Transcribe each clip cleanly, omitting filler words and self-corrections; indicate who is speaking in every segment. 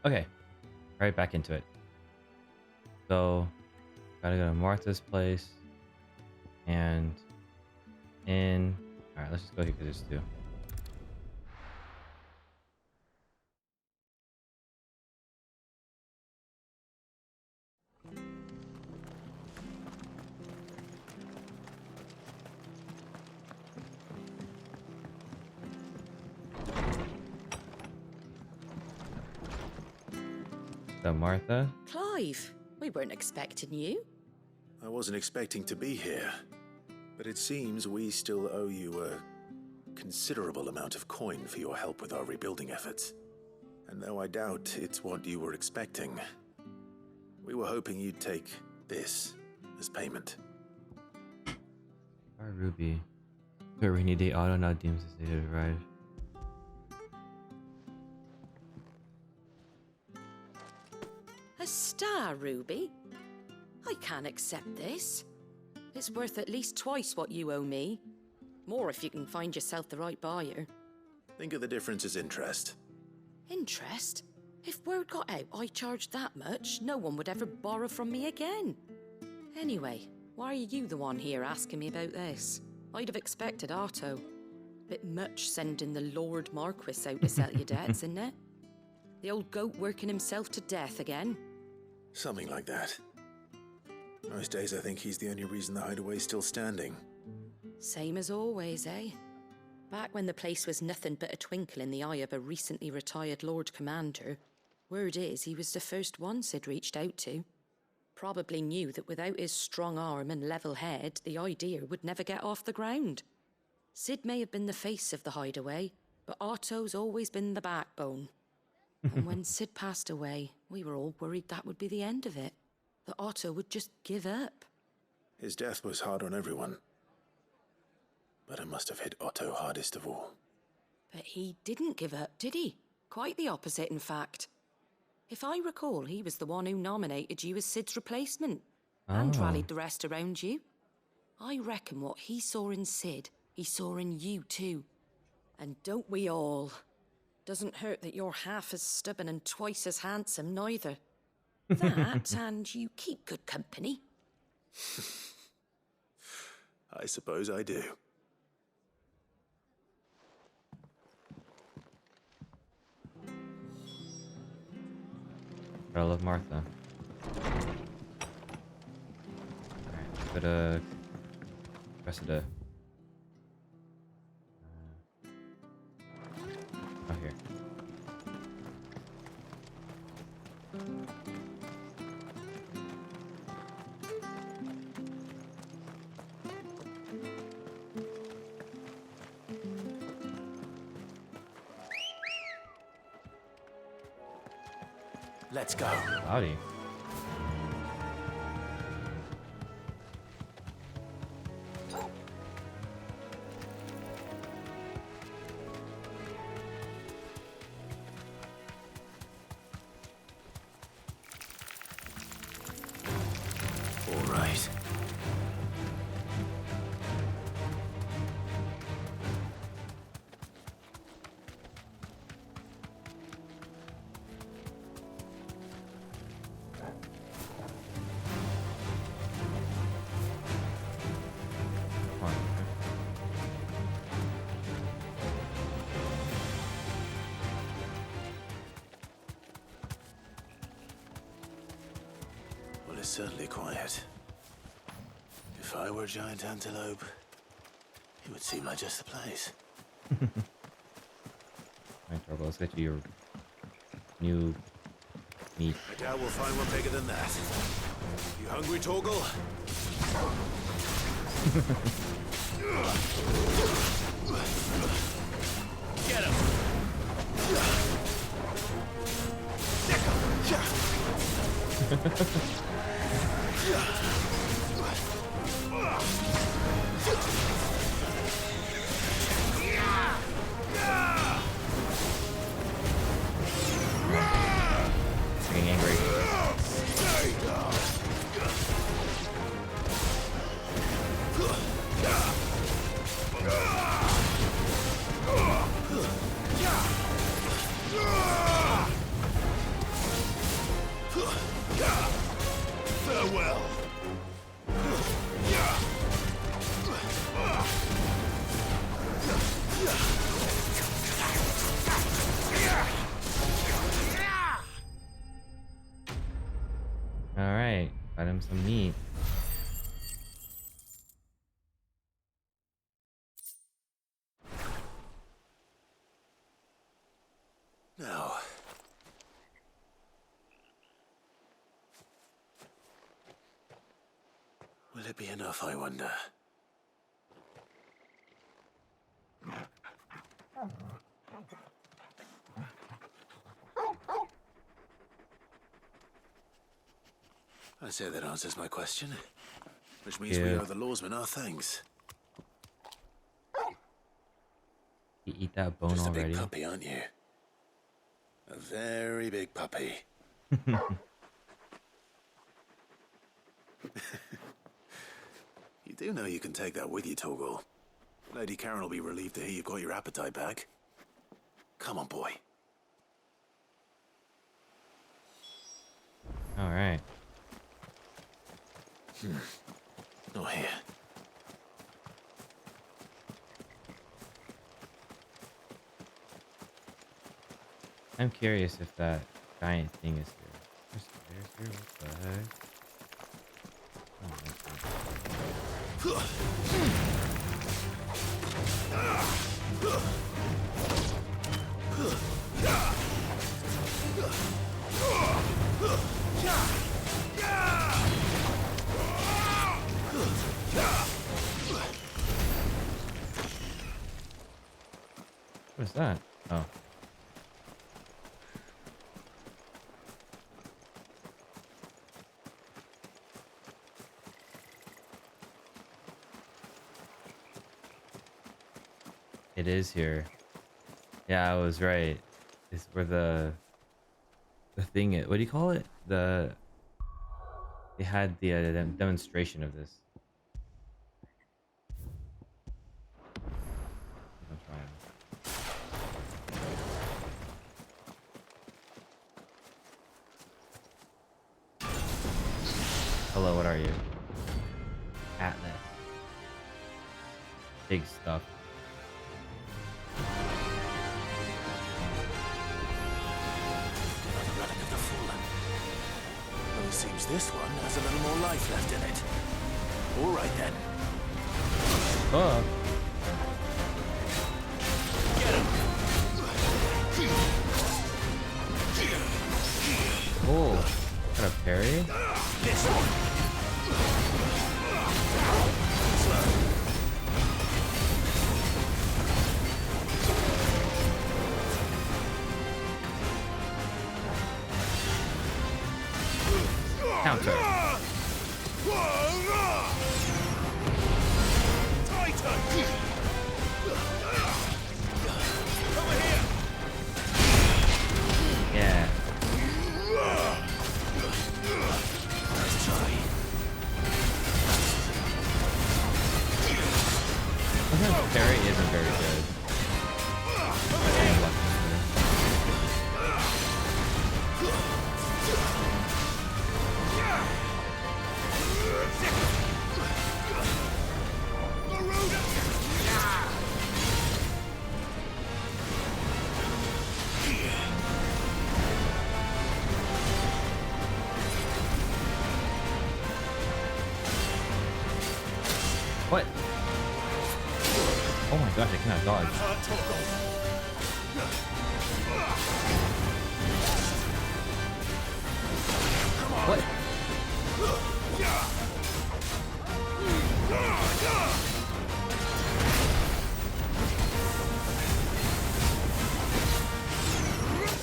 Speaker 1: Okay, right back into it. So, gotta go to Martha's place and in. All right, let's just go here because there's two. So Martha.
Speaker 2: Clive, we weren't expecting you.
Speaker 3: I wasn't expecting to be here, but it seems we still owe you a considerable amount of coin for your help with our rebuilding efforts. And though I doubt it's what you were expecting, we were hoping you'd take this as payment.
Speaker 1: Our Ruby. Wait, rainy day auto now deems the state of arrive.
Speaker 2: A star, Ruby? I can't accept this. It's worth at least twice what you owe me. More if you can find yourself the right buyer.
Speaker 3: Think of the difference as interest.
Speaker 2: Interest? If word got out I charged that much, no one would ever borrow from me again. Anyway, why are you the one here asking me about this? I'd have expected Otto. Bit much sending the Lord Marquis out to settle your debts, isn't it? The old goat working himself to death again.
Speaker 3: Something like that. Most days I think he's the only reason the hideaway's still standing.
Speaker 2: Same as always, eh? Back when the place was nothing but a twinkle in the eye of a recently retired Lord Commander, word is he was the first one Sid reached out to. Probably knew that without his strong arm and level head, the idea would never get off the ground. Sid may have been the face of the hideaway, but Otto's always been the backbone. And when Sid passed away, we were all worried that would be the end of it. That Otto would just give up.
Speaker 3: His death was hard on everyone. But it must have hit Otto hardest of all.
Speaker 2: But he didn't give up, did he? Quite the opposite, in fact. If I recall, he was the one who nominated you as Sid's replacement. And rallied the rest around you. I reckon what he saw in Sid, he saw in you too. And don't we all? Doesn't hurt that you're half as stubborn and twice as handsome, neither. That, and you keep good company.
Speaker 3: I suppose I do.
Speaker 1: But I love Martha. Alright, go to Cressida. Oh, here.
Speaker 3: Let's go.
Speaker 1: Howdy.
Speaker 3: All right.
Speaker 1: Come on.
Speaker 3: Well, it's certainly quiet. If I were a giant antelope, it would seem like just the place.
Speaker 1: Alright, Torgo, let's get you your new meat.
Speaker 3: I doubt we'll find one bigger than that. You hungry, Torgal? Get him!
Speaker 1: It's getting angry. All right, got him some meat.
Speaker 3: Now, will it be enough, I wonder? I say that answers my question, which means we
Speaker 1: Cute.
Speaker 3: owe the lawsman our thanks.
Speaker 1: You eat that bone
Speaker 3: Just a
Speaker 1: already?
Speaker 3: big puppy, aren't you? A very big puppy. You do know you can take that with you, Torgal. Lady Karen will be relieved to hear you've got your appetite back. Come on, boy.
Speaker 1: All right.
Speaker 3: Not here.
Speaker 1: I'm curious if that giant thing is here. There's stairs here. What the heck? Oh, that's weird. What is that? Oh. It is here. Yeah, I was right. It's where the thing is. What do you call it? They had the demonstration of this. I'm trying. Hello, what are you? Atlas. Big stuff.
Speaker 3: Another relic of the fallen. Well, it seems this one has a little more life left in it. All right, then.
Speaker 1: Oh.
Speaker 3: Get him!
Speaker 1: Oh. Got a parry?
Speaker 3: This one!
Speaker 1: Counter.
Speaker 3: Tighter! Over here!
Speaker 1: Yeah.
Speaker 3: Nice try.
Speaker 1: Sometimes parry isn't very good. What? Oh my gosh, I cannot dodge. What?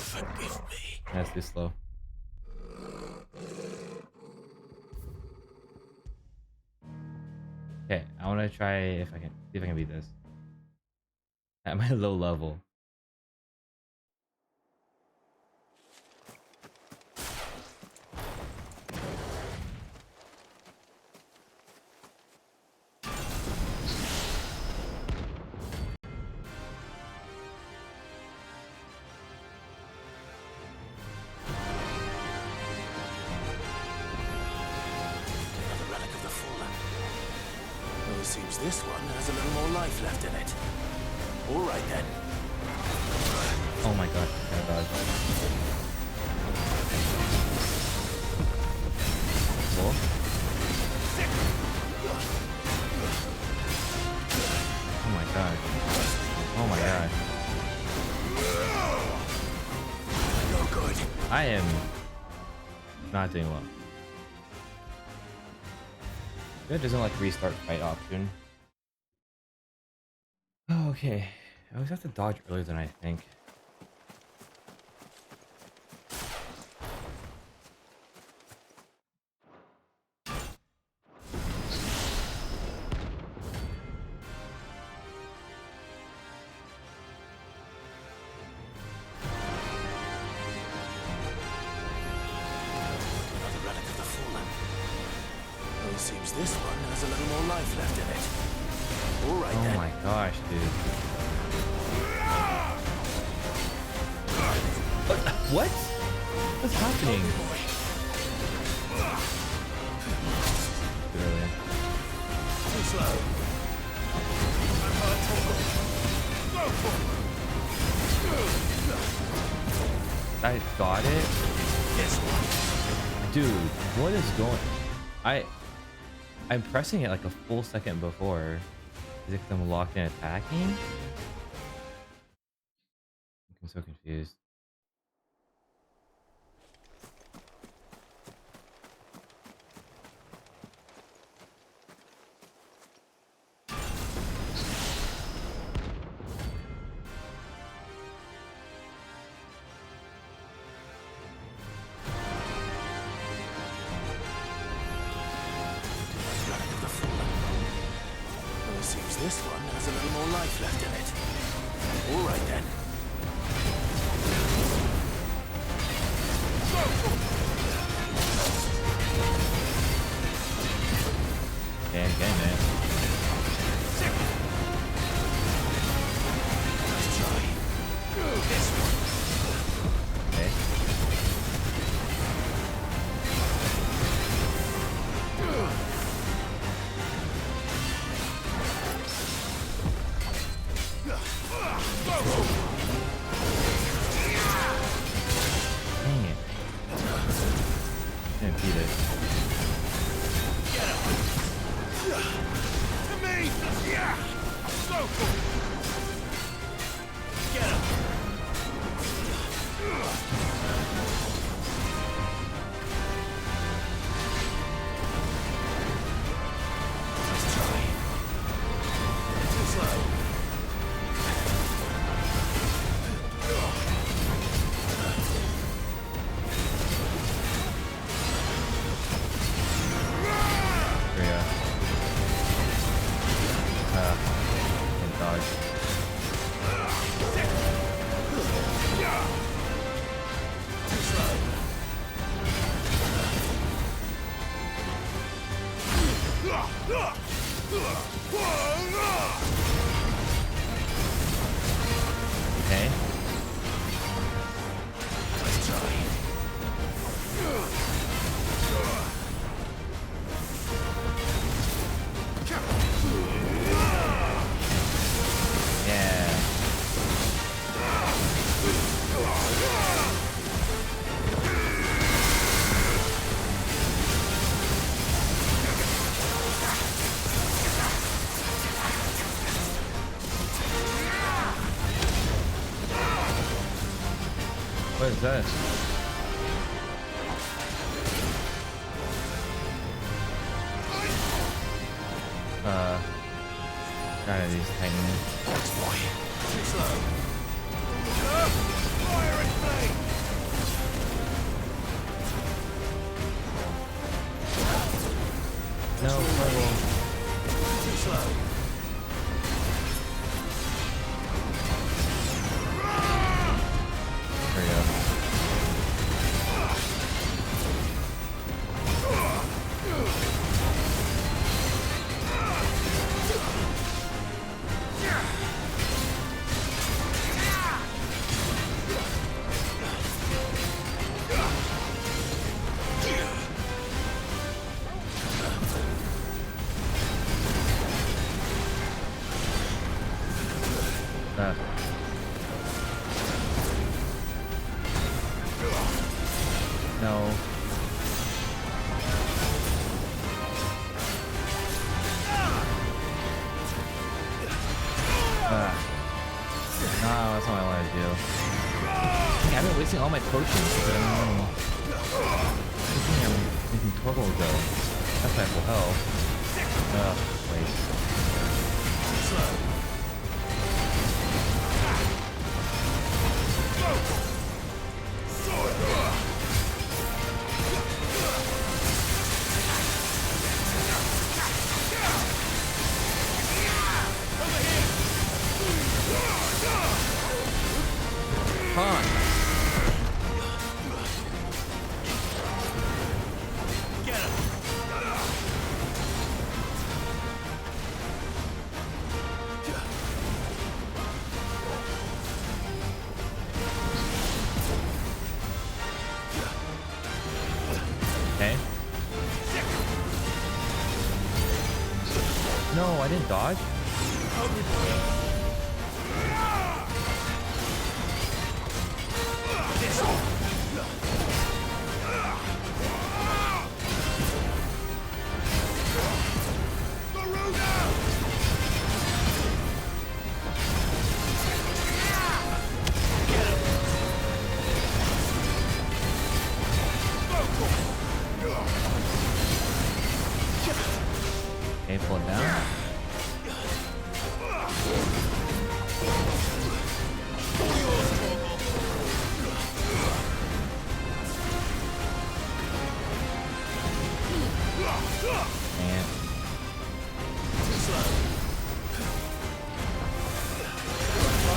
Speaker 3: Forgive me.
Speaker 1: That's too slow. Okay, I want to try if I can see if I can beat this at my low level.
Speaker 3: Another relic of the fallen. Well, it seems this one has a little more life left in it. All right, then.
Speaker 1: Oh my gosh, I cannot dodge. I am not doing well. It doesn't like restart fight option. Oh, okay. I always have to dodge earlier than I think.
Speaker 3: Another relic of the fallen. Oh, it seems this one has a little more life left in it. All right
Speaker 1: Oh
Speaker 3: then.
Speaker 1: my gosh, dude. What? What's happening? Brilliant.
Speaker 3: Too slow.
Speaker 1: I got it?
Speaker 3: This one.
Speaker 1: Dude, what is going... I'm pressing it like a full second before. Is it because I'm locked in attacking? I'm so confused.
Speaker 3: Relic of the fallen. Oh, it seems this one has a little more life left in it. All right then.
Speaker 1: Okay, getting it.
Speaker 3: Let's try. This one.
Speaker 1: Okay. Dang it. Didn't beat it.
Speaker 3: To me! Yeah! Go! Get him! Let's try. Too slow.
Speaker 1: Here we go. Good dodge.
Speaker 3: Too slow.
Speaker 1: Okay.
Speaker 3: Let's try.
Speaker 1: Yeah. What is this? Kind of these titans.
Speaker 3: Thanks, boy. Too slow. Fire and flame!
Speaker 1: No, trouble.
Speaker 3: Too slow.
Speaker 1: There we go. No. No, that's not what I wanted to do. Dang, I've been wasting using all my potions, but I'm making Torgal go. That's my full health. Waste. Punch. Okay. No, I didn't dodge. Okay, pull it down. And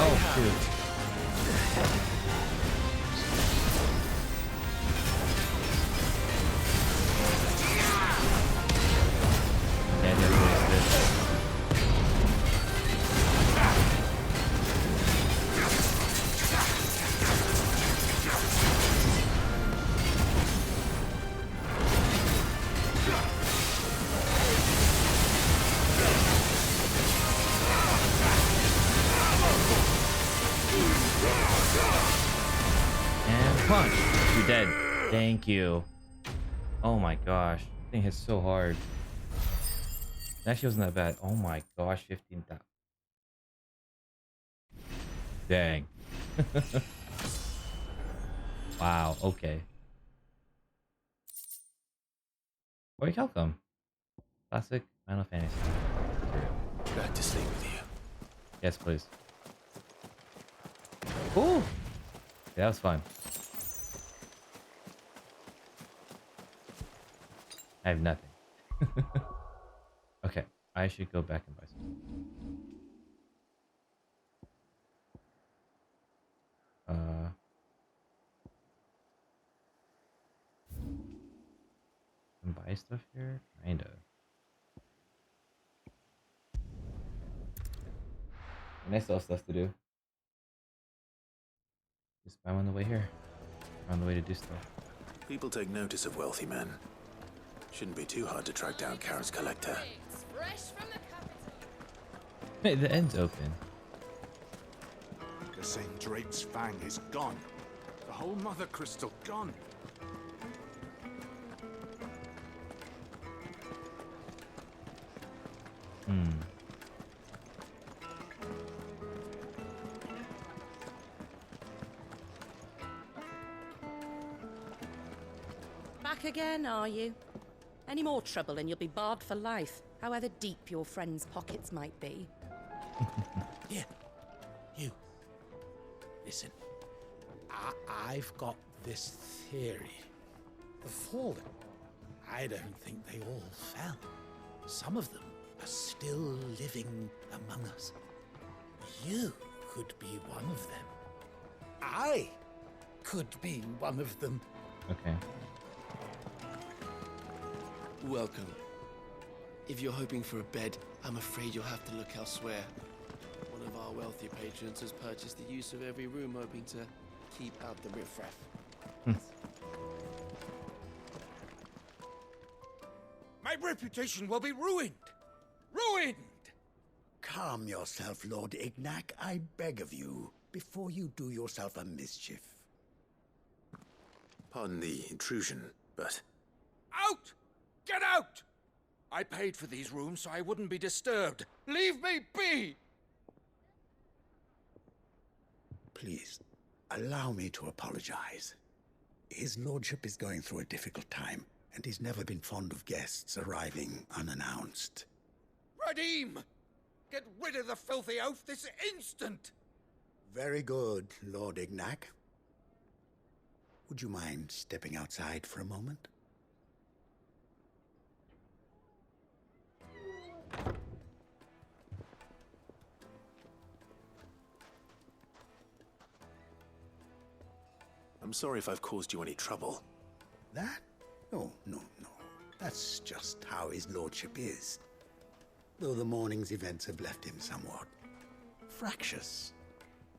Speaker 1: oh shoot. Yeah, I just wasted. And punch. You're dead. Thank you. Oh my gosh. That thing hits so hard. It actually wasn't that bad. Oh my gosh, 15,000. Dang. Wow, okay. Where'd you come? Classic Final Fantasy.
Speaker 3: Back to sleep with you.
Speaker 1: Yes, please. Cool. Yeah, that was fun. I have nothing. Okay, I should go back and buy some. Can buy stuff here? Kinda. And I still have stuff to do. Just buy on the way here. On the way to do stuff.
Speaker 3: People take notice of wealthy men. Shouldn't be too hard to track down Karen's collector.
Speaker 1: Hey, the end's open.
Speaker 4: The same Drake's fang is gone. The whole mother crystal gone.
Speaker 2: Back again, are you? Any more trouble and you'll be barred for life, however deep your friends' pockets might be.
Speaker 5: Here, you. Listen, I've got this theory. The Fallen, I don't think they all fell. Some of them are still living among us. You could be one of them. I could be one of them.
Speaker 1: Okay.
Speaker 6: Welcome. If you're hoping for a bed, I'm afraid you'll have to look elsewhere. One of our wealthy patrons has purchased the use of every room, hoping to keep out the riffraff.
Speaker 5: My reputation will be ruined. Ruined!
Speaker 7: Calm yourself, Lord Ignac, I beg of you, before you do yourself a mischief.
Speaker 3: Pardon the intrusion, but
Speaker 5: Out! Get out! I paid for these rooms so I wouldn't be disturbed. Leave me be!
Speaker 7: Please, Allow me to apologize. His lordship is going through a difficult time, and he's never been fond of guests arriving unannounced.
Speaker 4: Radim! Get rid of the filthy oaf this instant!
Speaker 7: Very good, Lord Ignac. Would you mind stepping outside for a moment?
Speaker 3: I'm sorry if I've caused you any trouble.
Speaker 7: That? Oh, no. That's just how his lordship is. Though the morning's events have left him somewhat fractious.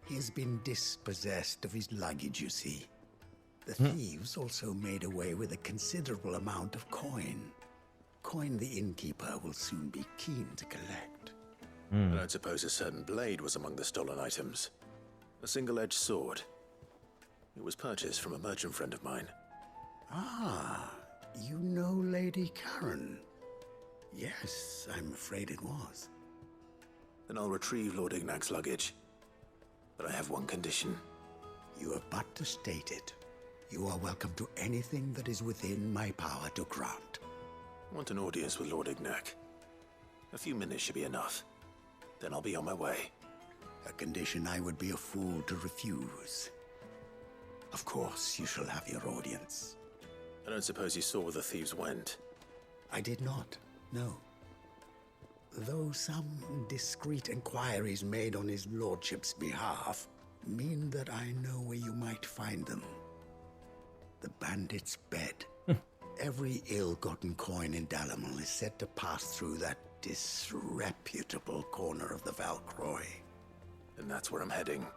Speaker 7: He has been dispossessed of his luggage, you see. The thieves also made away with a considerable amount of coin. Coin the innkeeper will soon be keen to collect.
Speaker 3: I don't suppose a certain blade was among the stolen items. A single-edged sword. It was purchased from a merchant friend of mine.
Speaker 7: Ah, you know Lady Karen. Yes, I'm afraid it was.
Speaker 3: Then I'll retrieve Lord Ignac's luggage. But I have one condition.
Speaker 7: You have but to state it. You are welcome to anything that is within my power to grant.
Speaker 3: I want an audience with Lord Ignac. A few minutes should be enough. Then I'll be on my way.
Speaker 7: A condition I would be a fool to refuse. Of course, you shall have your audience.
Speaker 3: I don't suppose you saw where the thieves went.
Speaker 7: I did not, no. Though some discreet inquiries made on his lordship's behalf mean that I know where you might find them. The bandit's bed. Every ill-gotten coin in Dalamel is said to pass through that disreputable corner of the Valcroy.
Speaker 3: And that's where I'm heading.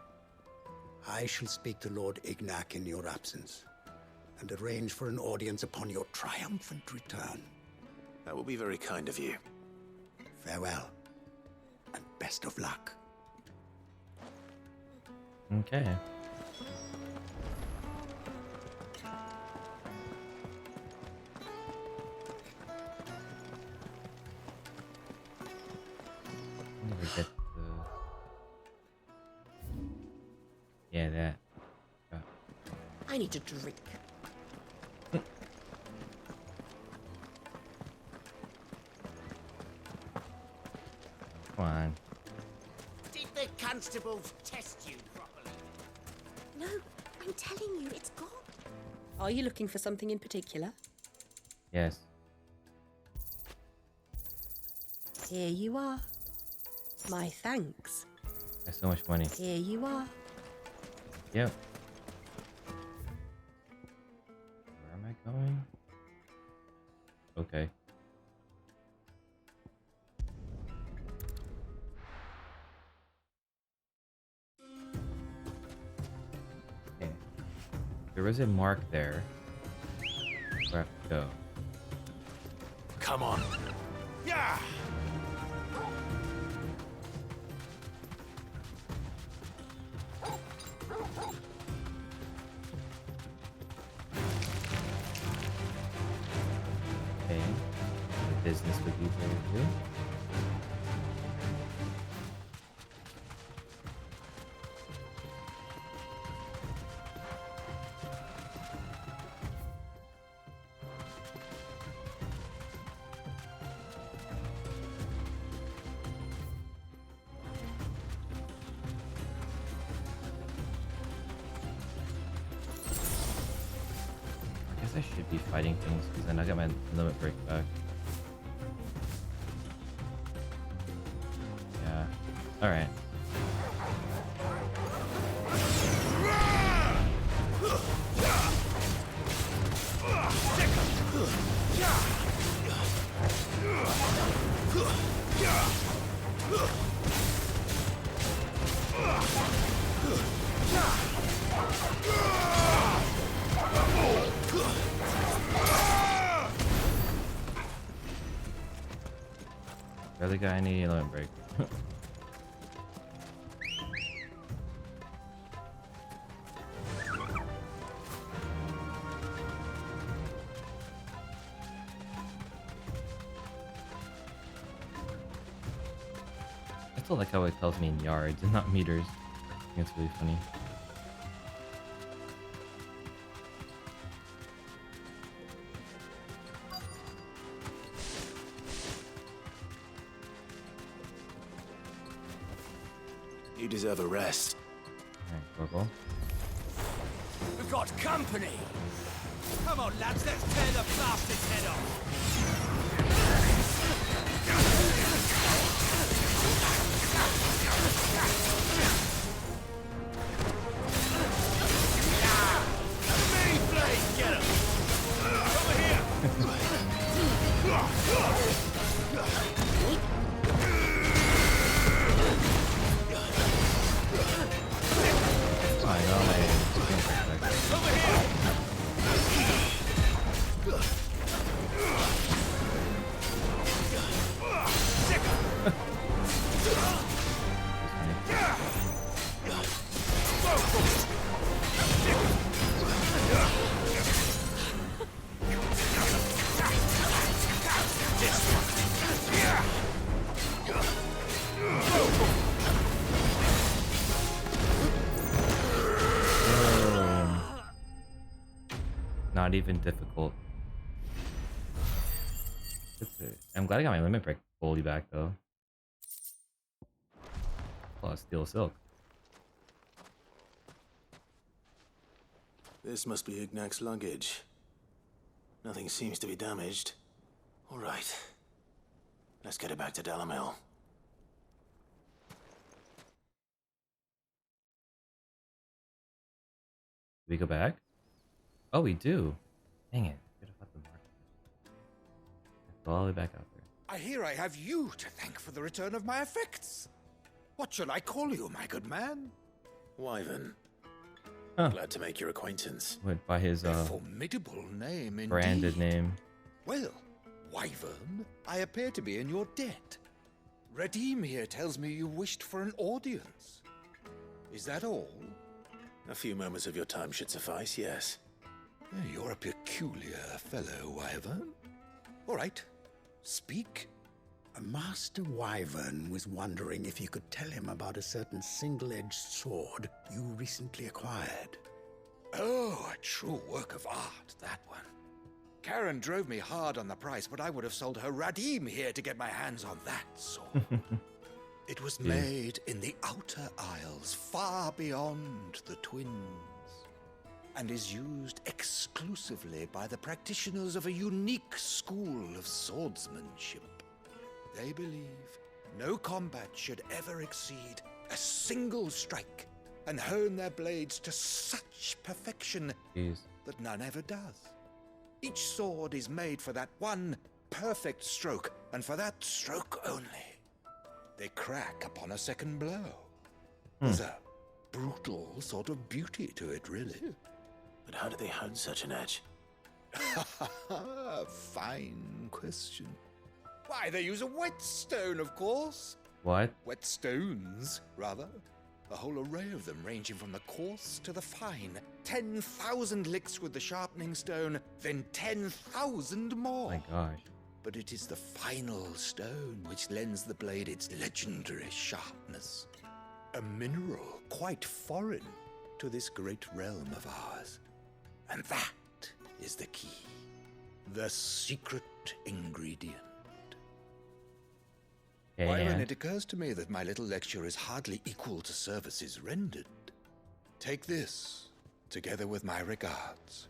Speaker 7: I shall speak to Lord Ignac in your absence, and arrange for an audience upon your triumphant return.
Speaker 3: That will be very kind of you.
Speaker 7: Farewell, and best of luck.
Speaker 1: Okay. Never get the... Yeah, that.
Speaker 2: I need a drink.
Speaker 1: Come on.
Speaker 5: Did the constables test you properly?
Speaker 2: No, I'm telling you, it's gone. Are you looking for something in particular?
Speaker 1: Yes.
Speaker 2: Here you are. My thanks.
Speaker 1: That's so much money.
Speaker 2: Here you are.
Speaker 1: Yep. Where am I going? Okay. Okay. There was a mark there where I have to go.
Speaker 4: Come on. Yeah!
Speaker 1: Okay. The business would be there too. I guess I should be fighting things because then I got my limit break back. Yeah. Alright. The other guy, I need a limit break. I still like how it tells me in yards and not meters. I think it's really funny.
Speaker 3: You deserve a rest.
Speaker 1: Alright, go.
Speaker 8: We've got company! Come on, lads, let's tear the bastard's head off! Mini blade, get him! Over here!
Speaker 1: I know my
Speaker 8: Over here!
Speaker 1: Not even difficult. I'm glad I got my limit break fully back though. Plus steel silk.
Speaker 3: This must be Ignac's luggage. Nothing seems to be damaged. All right. Let's get it back to Delamil.
Speaker 1: Do we go back? Oh, we do. Dang it. Could have got the mark. Go all the way back out there.
Speaker 5: I hear I have you to thank for the return of my effects. What shall I call you, my good man?
Speaker 3: Wyvern.
Speaker 1: Huh.
Speaker 3: Glad to make your acquaintance.
Speaker 1: Went by his
Speaker 5: A formidable name indeed.
Speaker 1: branded name.
Speaker 5: Well, Wyvern, I appear to be in your debt. Radim here tells me you wished for an audience. Is that all?
Speaker 3: A few moments of your time should suffice, yes.
Speaker 5: You're a peculiar fellow, Wyvern. All right, speak.
Speaker 7: Master Wyvern was wondering if you could tell him about a certain single-edged sword you recently acquired.
Speaker 5: Oh, a true work of art, that one. Karen drove me hard on the price, but I would have sold her Radim here to get my hands on that sword. It was made in the Outer Isles, far beyond the Twins, and is used exclusively by the practitioners of a unique school of swordsmanship. They believe no combat should ever exceed a single strike, and hone their blades to such perfection
Speaker 1: Jeez.
Speaker 5: that none ever does. Each sword is made for that one perfect stroke, and for that stroke only. They crack upon a second blow. There's a brutal sort of beauty to it, really.
Speaker 3: But how do they hone such an edge?
Speaker 5: Fine question. Why, they use a whetstone, of course.
Speaker 1: What?
Speaker 5: Whetstones, rather. A whole array of them, ranging from the coarse to the fine. 10,000 licks with the sharpening stone, then 10,000 more.
Speaker 1: My gosh.
Speaker 5: But it is the final stone which lends the blade its legendary sharpness. A mineral quite foreign to this great realm of ours. And that is the key. The secret ingredient. Wyvern,
Speaker 1: And
Speaker 5: it occurs to me that my little lecture is hardly equal to services rendered. Take this, together with my regards.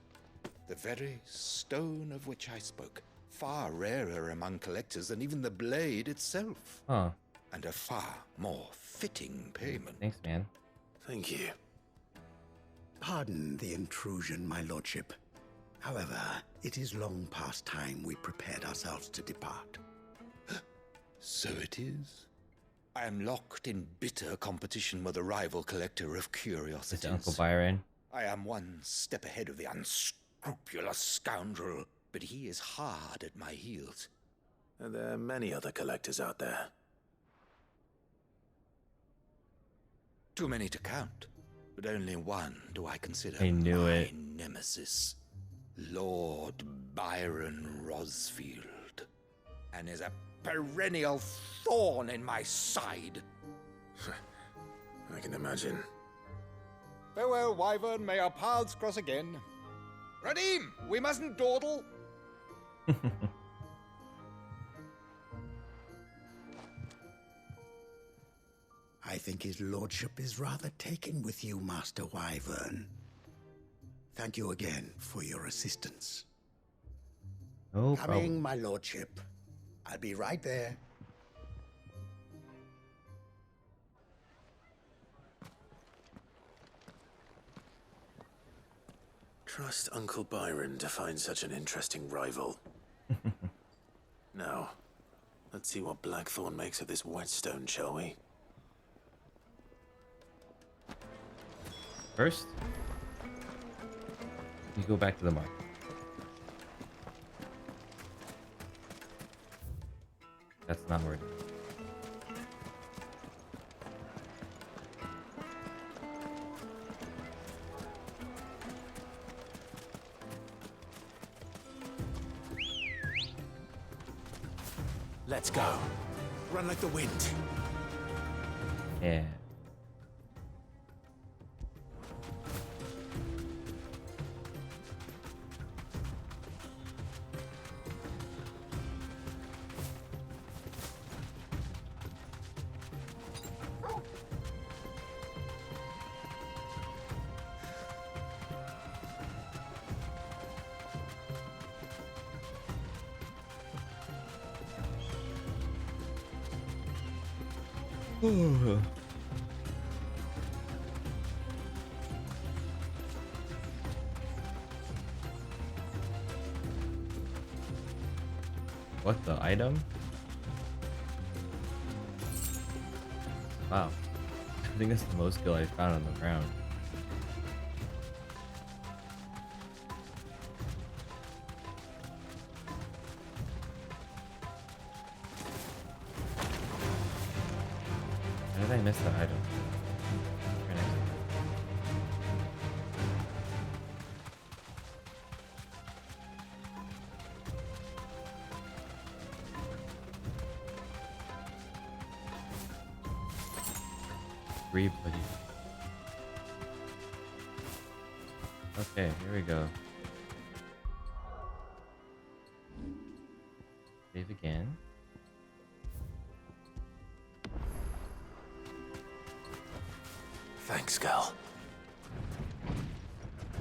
Speaker 5: The very stone of which I spoke, far rarer among collectors than even the blade itself,
Speaker 1: huh.
Speaker 5: and a far more fitting payment.
Speaker 1: Thanks, man.
Speaker 3: Thank you.
Speaker 7: Pardon the intrusion, my lordship. However, it is long past time we prepared ourselves to depart.
Speaker 5: So it is. I am locked in bitter competition with a rival collector of curiosities.
Speaker 1: It's Uncle Byron.
Speaker 5: I am one step ahead of the unscrupulous scoundrel, but he is hard at my heels.
Speaker 3: And there are many other collectors out there.
Speaker 5: Too many to count, but only one do I consider
Speaker 1: I knew
Speaker 5: my
Speaker 1: it.
Speaker 5: nemesis, Lord Byron Rosfield, and is a perennial thorn in my side.
Speaker 3: I can imagine.
Speaker 5: Farewell, Wyvern. May our paths cross again. Radim, we mustn't dawdle.
Speaker 7: I I think his lordship is rather taken with you, Master Wyvern. Thank you again for your assistance.
Speaker 1: No
Speaker 7: Coming,
Speaker 1: problem.
Speaker 7: my lordship. I'll be right there.
Speaker 3: Trust Uncle Byron to find such an interesting rival. Now, let's see what Blackthorn makes of this whetstone, shall we?
Speaker 1: First, you go back to the market. That's not where it is.
Speaker 4: Let's go. Run like the wind.
Speaker 1: Yeah. What the item? Wow. I think that's the most kill I found on the ground. How did I miss that item? Right next to it. Three, please. Okay, here we go. Save again.
Speaker 3: Thanks, Gal.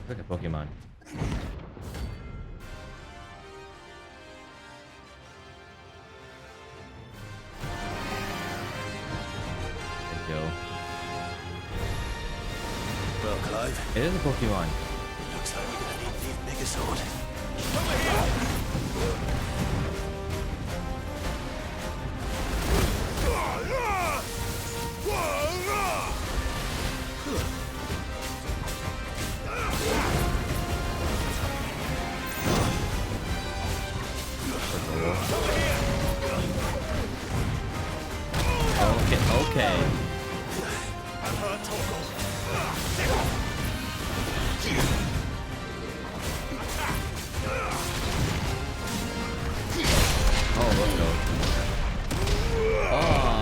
Speaker 1: Look at Pokemon. Good kill.
Speaker 3: Well, Clive,
Speaker 1: It is a Pokemon.
Speaker 3: looks like we're gonna need the Megazord.
Speaker 1: Okay, okay. Oh, let's go. On.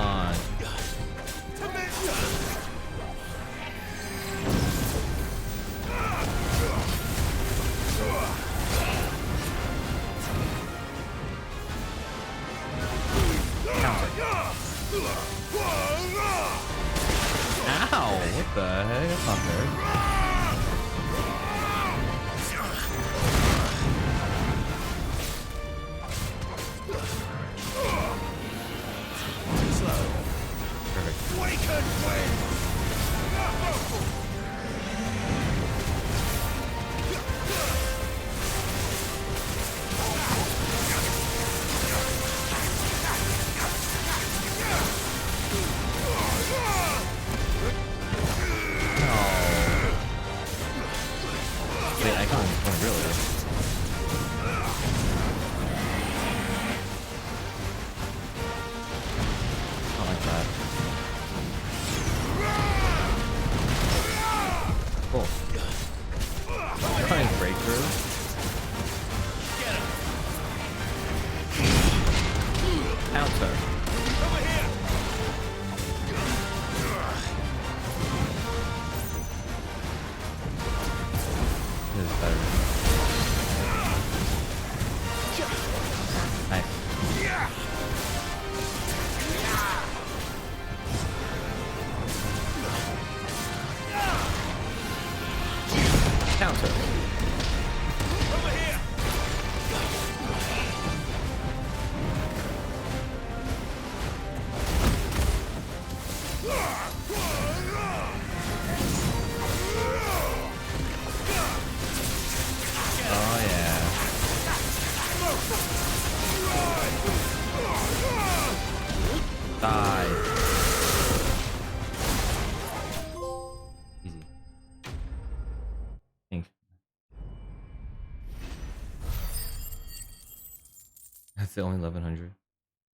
Speaker 1: It's only 1100.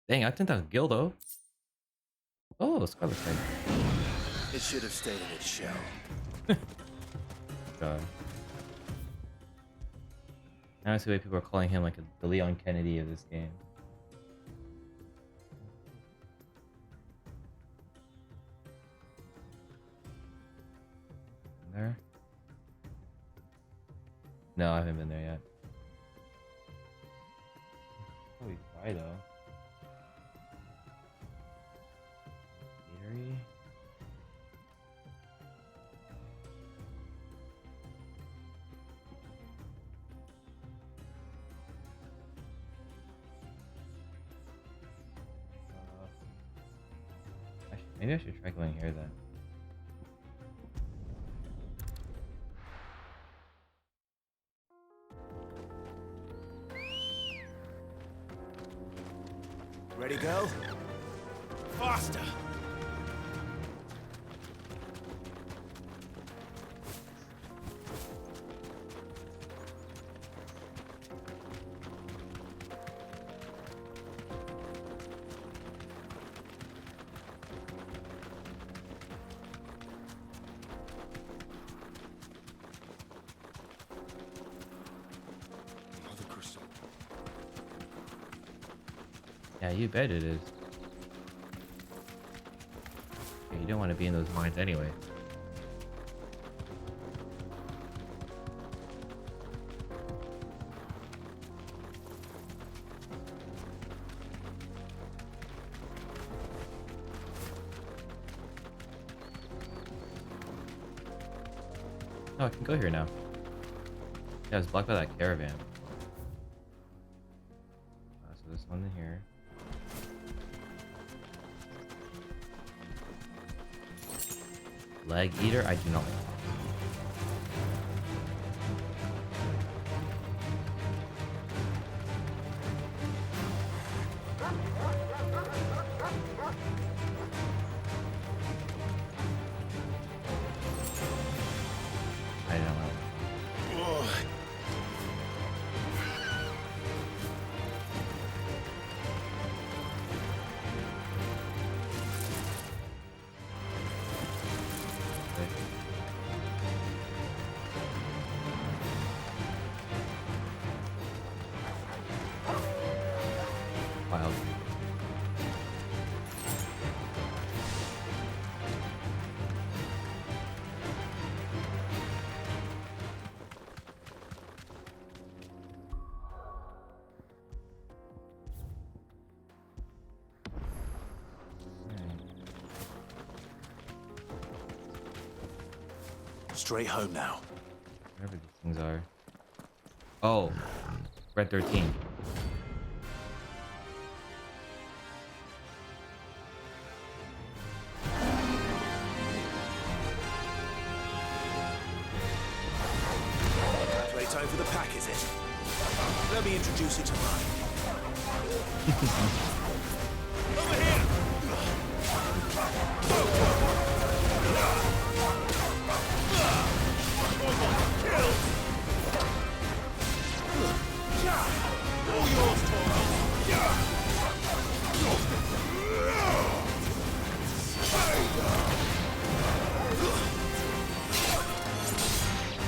Speaker 1: Dang, I think that's Gil though. Oh, Scarlet Knight.
Speaker 3: It should have stayed in its shell.
Speaker 1: God. Now I see why people are calling him like the Leon Kennedy of this game. There? No, I haven't been there yet. Probably try though. Eatery? Maybe I should try going here then.
Speaker 8: Ready, go? Faster!
Speaker 4: Mother Crystal.
Speaker 1: Yeah, you bet it is. Yeah, you don't want to be in those mines anyway. Oh, I can go here now. Yeah, it's blocked by that caravan. So this one in here. Leg eater? I do not like. I don't know. Wild.
Speaker 3: Straight home now.
Speaker 1: Whatever these things are. Oh, Red 13.
Speaker 3: Playtime for the pack, is it? Let me introduce you to mine.
Speaker 8: Over here! All yours,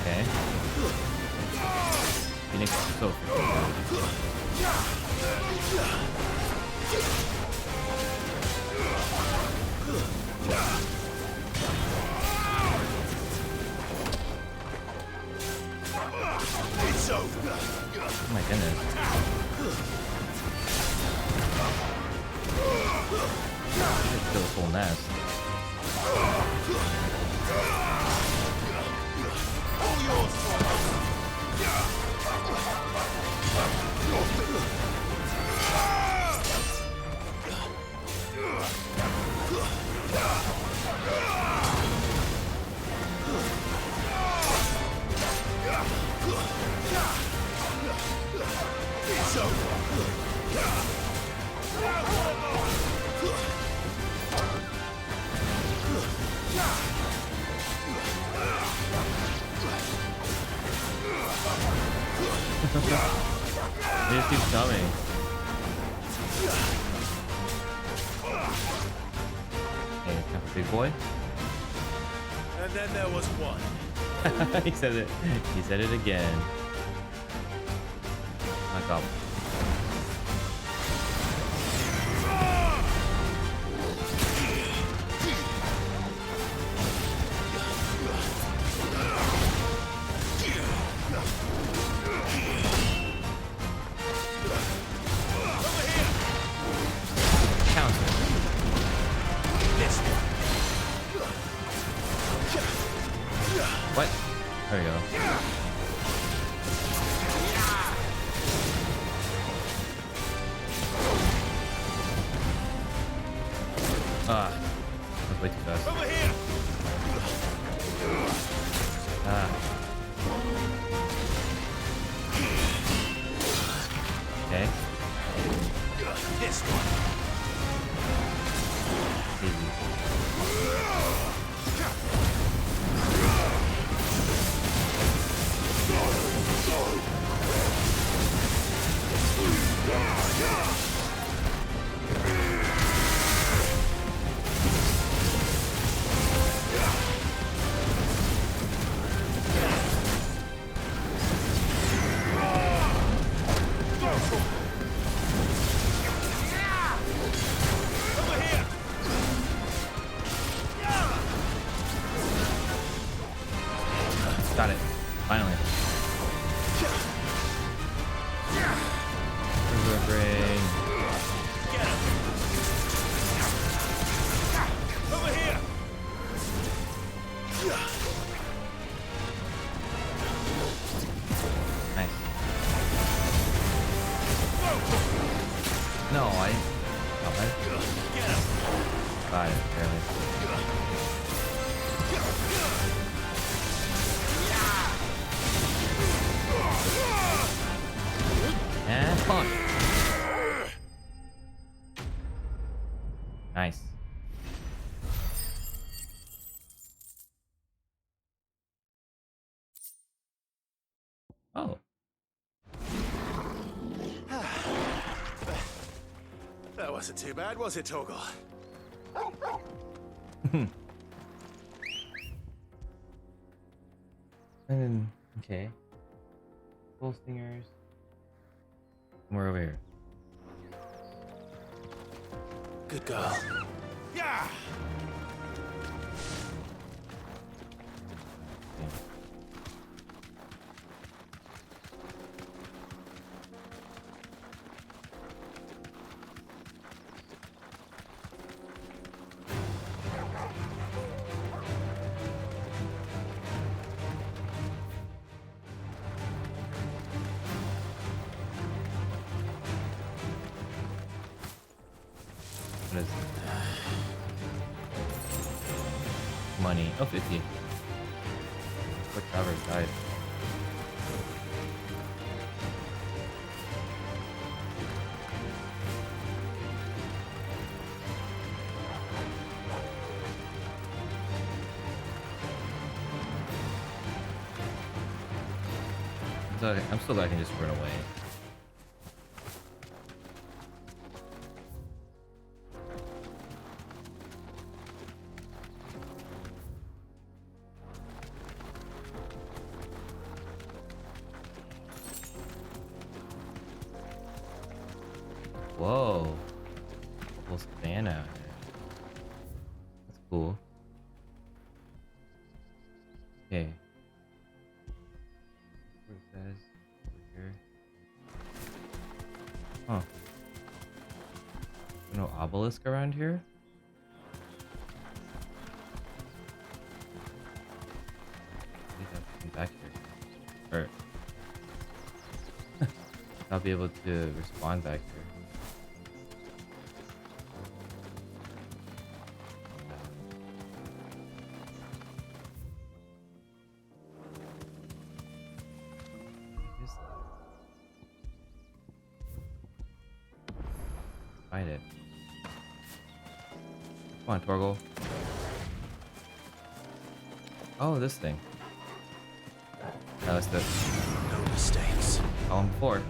Speaker 1: Okay. Phoenix is so freaking good.
Speaker 3: It's over.
Speaker 1: Oh my goodness. Kill this whole nest.
Speaker 8: all yours,
Speaker 3: It's over.
Speaker 1: They just keep coming. Okay, time for big boy.
Speaker 8: And then there was one.
Speaker 1: He said it. He said it again. My God. Counter. What? There we go. Ah, that's way too fast.
Speaker 8: Over here.
Speaker 1: Ah. Okay.
Speaker 8: This one.
Speaker 1: Easy.
Speaker 8: Over here.
Speaker 1: Got it. Finally. Ring.
Speaker 8: Get him. Over here.
Speaker 1: Nice. No, I. Oh,
Speaker 8: Get him.
Speaker 1: got it, barely. And punch. Nice. Oh.
Speaker 3: That wasn't too bad, was it, Torgal?
Speaker 1: And then, okay. Full stingers. We're over here.
Speaker 3: Good girl.
Speaker 8: Yeah.
Speaker 1: Yeah. What is it? Money. Oh, 50. Quick cover died. So I'm still glad I can just run away. Whoa. Full span out here. That's cool. Okay. What it says over here. Huh. No obelisk around here? I think I'll come back here. Or I'll be able to respond back here. What is that? Find it. Come on, Torgal. Oh, this thing. Let's do it.
Speaker 3: No mistakes.
Speaker 1: Call him before.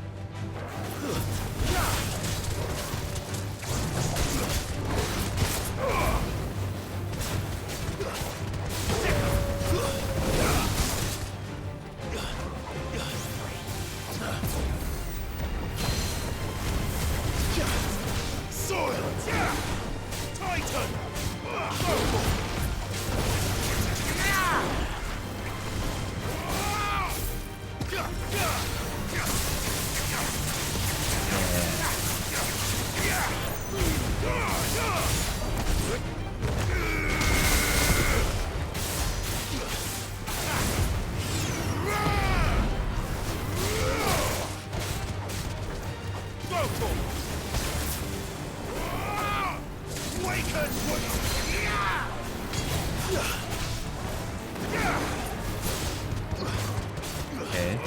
Speaker 1: Okay.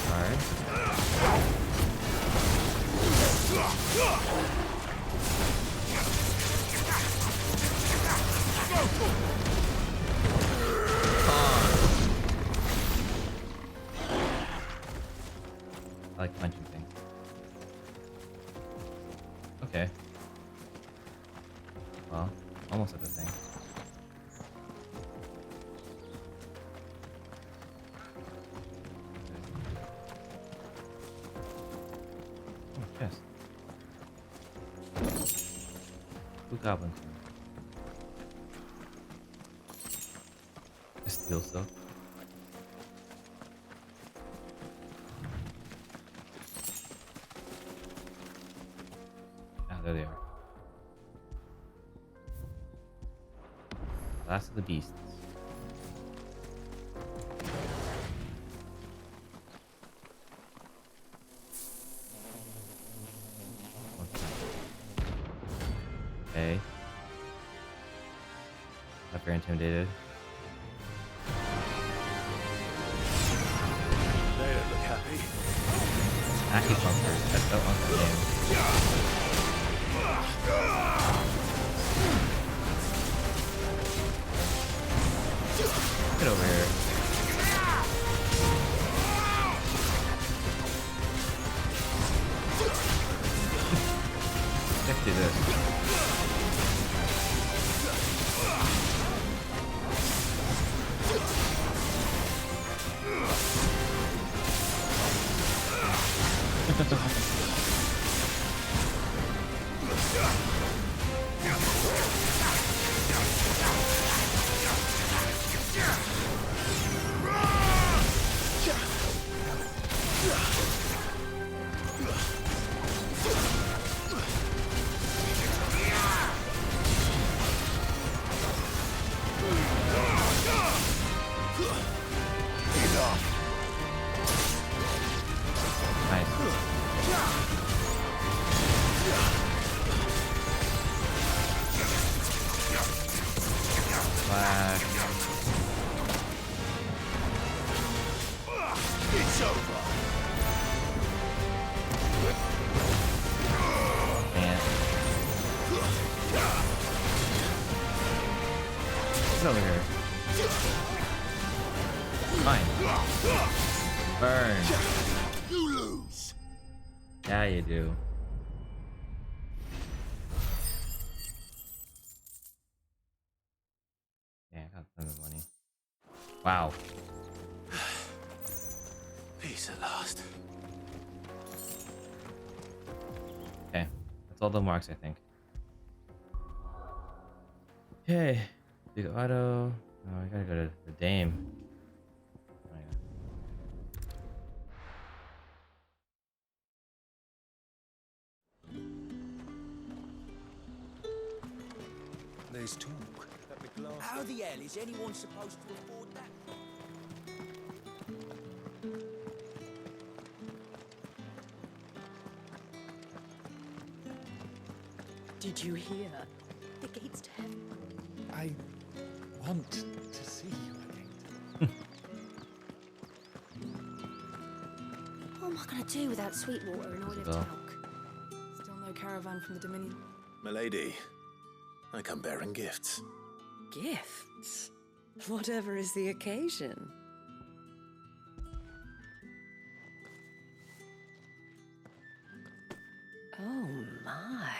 Speaker 1: Alright. I like punching things. Okay. Well, almost at the thing. Oh, chest. Two goblins. Just steal stuff. Ah, there they are. Last of the beasts. Okay. Not very intimidated.
Speaker 3: They don't look happy.
Speaker 1: Aki bunkers. That's so on the game. Get over here. Let's do this.
Speaker 8: It's over.
Speaker 1: And get over here. Fine. Burn.
Speaker 8: You lose.
Speaker 1: Yeah, you do. Yeah, I got tons of money. Wow.
Speaker 3: Peace at last.
Speaker 1: Okay, that's all the marks, I think. Okay, do the auto. Oh, I gotta go to the Dame. Oh, yeah.
Speaker 9: There's talk that the glass...
Speaker 8: How the hell is anyone supposed to afford that?
Speaker 2: Did you hear? The gates to heaven.
Speaker 9: I want to see you again.
Speaker 10: What am I going to do without Sweetwater and Olive
Speaker 1: Well.
Speaker 10: Talk? Still no caravan from the Dominion.
Speaker 3: Milady, I come bearing gifts.
Speaker 2: Gifts? Whatever is the occasion. Oh my.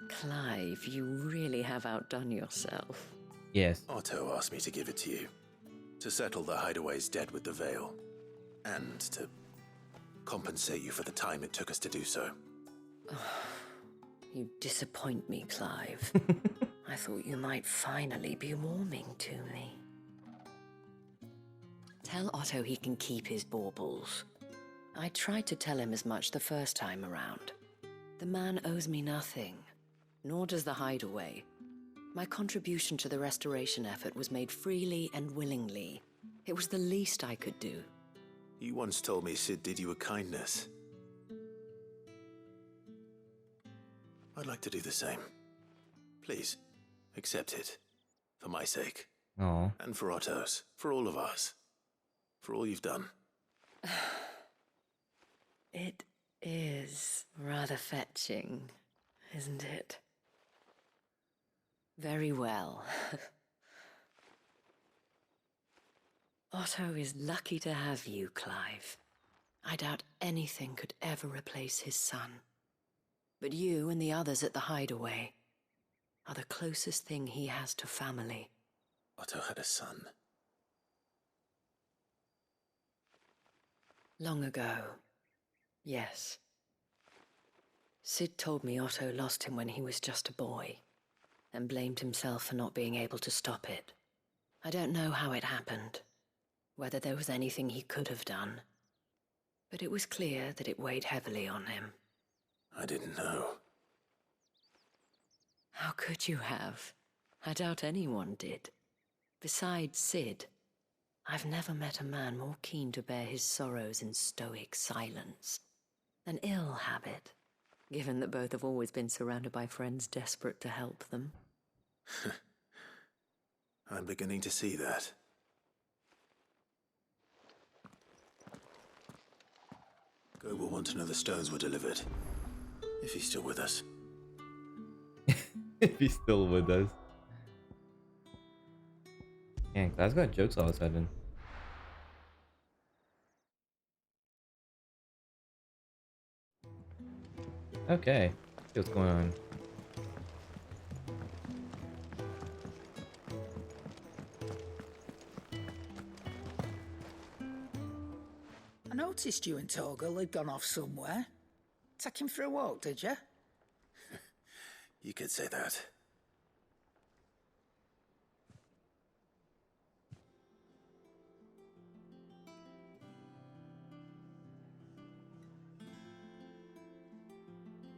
Speaker 2: Clive, you really have outdone yourself.
Speaker 1: Yes.
Speaker 3: Otto asked me to give it to you. To settle the Hideaway's debt with the Veil. And to compensate you for the time it took us to do so.
Speaker 2: You disappoint me, Clive. I thought you might finally be warming to me. Tell Otto he can keep his baubles. I tried to tell him as much the first time around. The man owes me nothing, nor does the Hideaway. My contribution to the restoration effort was made freely and willingly. It was the least I could do.
Speaker 3: You once told me Sid did you a kindness. I'd like to do the same. Please, accept it. For my sake.
Speaker 1: Oh.
Speaker 3: And for Otto's. For all of us. For all you've done.
Speaker 2: It is rather fetching, isn't it? Very well. Otto is lucky to have you, Clive. I doubt anything could ever replace his son. But you and the others at the hideaway are the closest thing he has to family.
Speaker 3: Otto had a son.
Speaker 2: Long ago, yes. Sid told me Otto lost him when he was just a boy, and blamed himself for not being able to stop it. I don't know how it happened, whether there was anything he could have done, but it was clear that it weighed heavily on him.
Speaker 3: I didn't know.
Speaker 2: How could you have? I doubt anyone did. Besides Sid, I've never met a man more keen to bear his sorrows in stoic silence. An ill habit, given that both have always been surrounded by friends desperate to help them.
Speaker 3: I'm beginning to see that. Go will want to know the stones were delivered. If he's still with us.
Speaker 1: If he's still with us. Man, Glass got jokes all of a sudden. Okay. See what's going on.
Speaker 11: I noticed you and Torgal had gone off somewhere. Take him for a walk, did you?
Speaker 3: You could say that.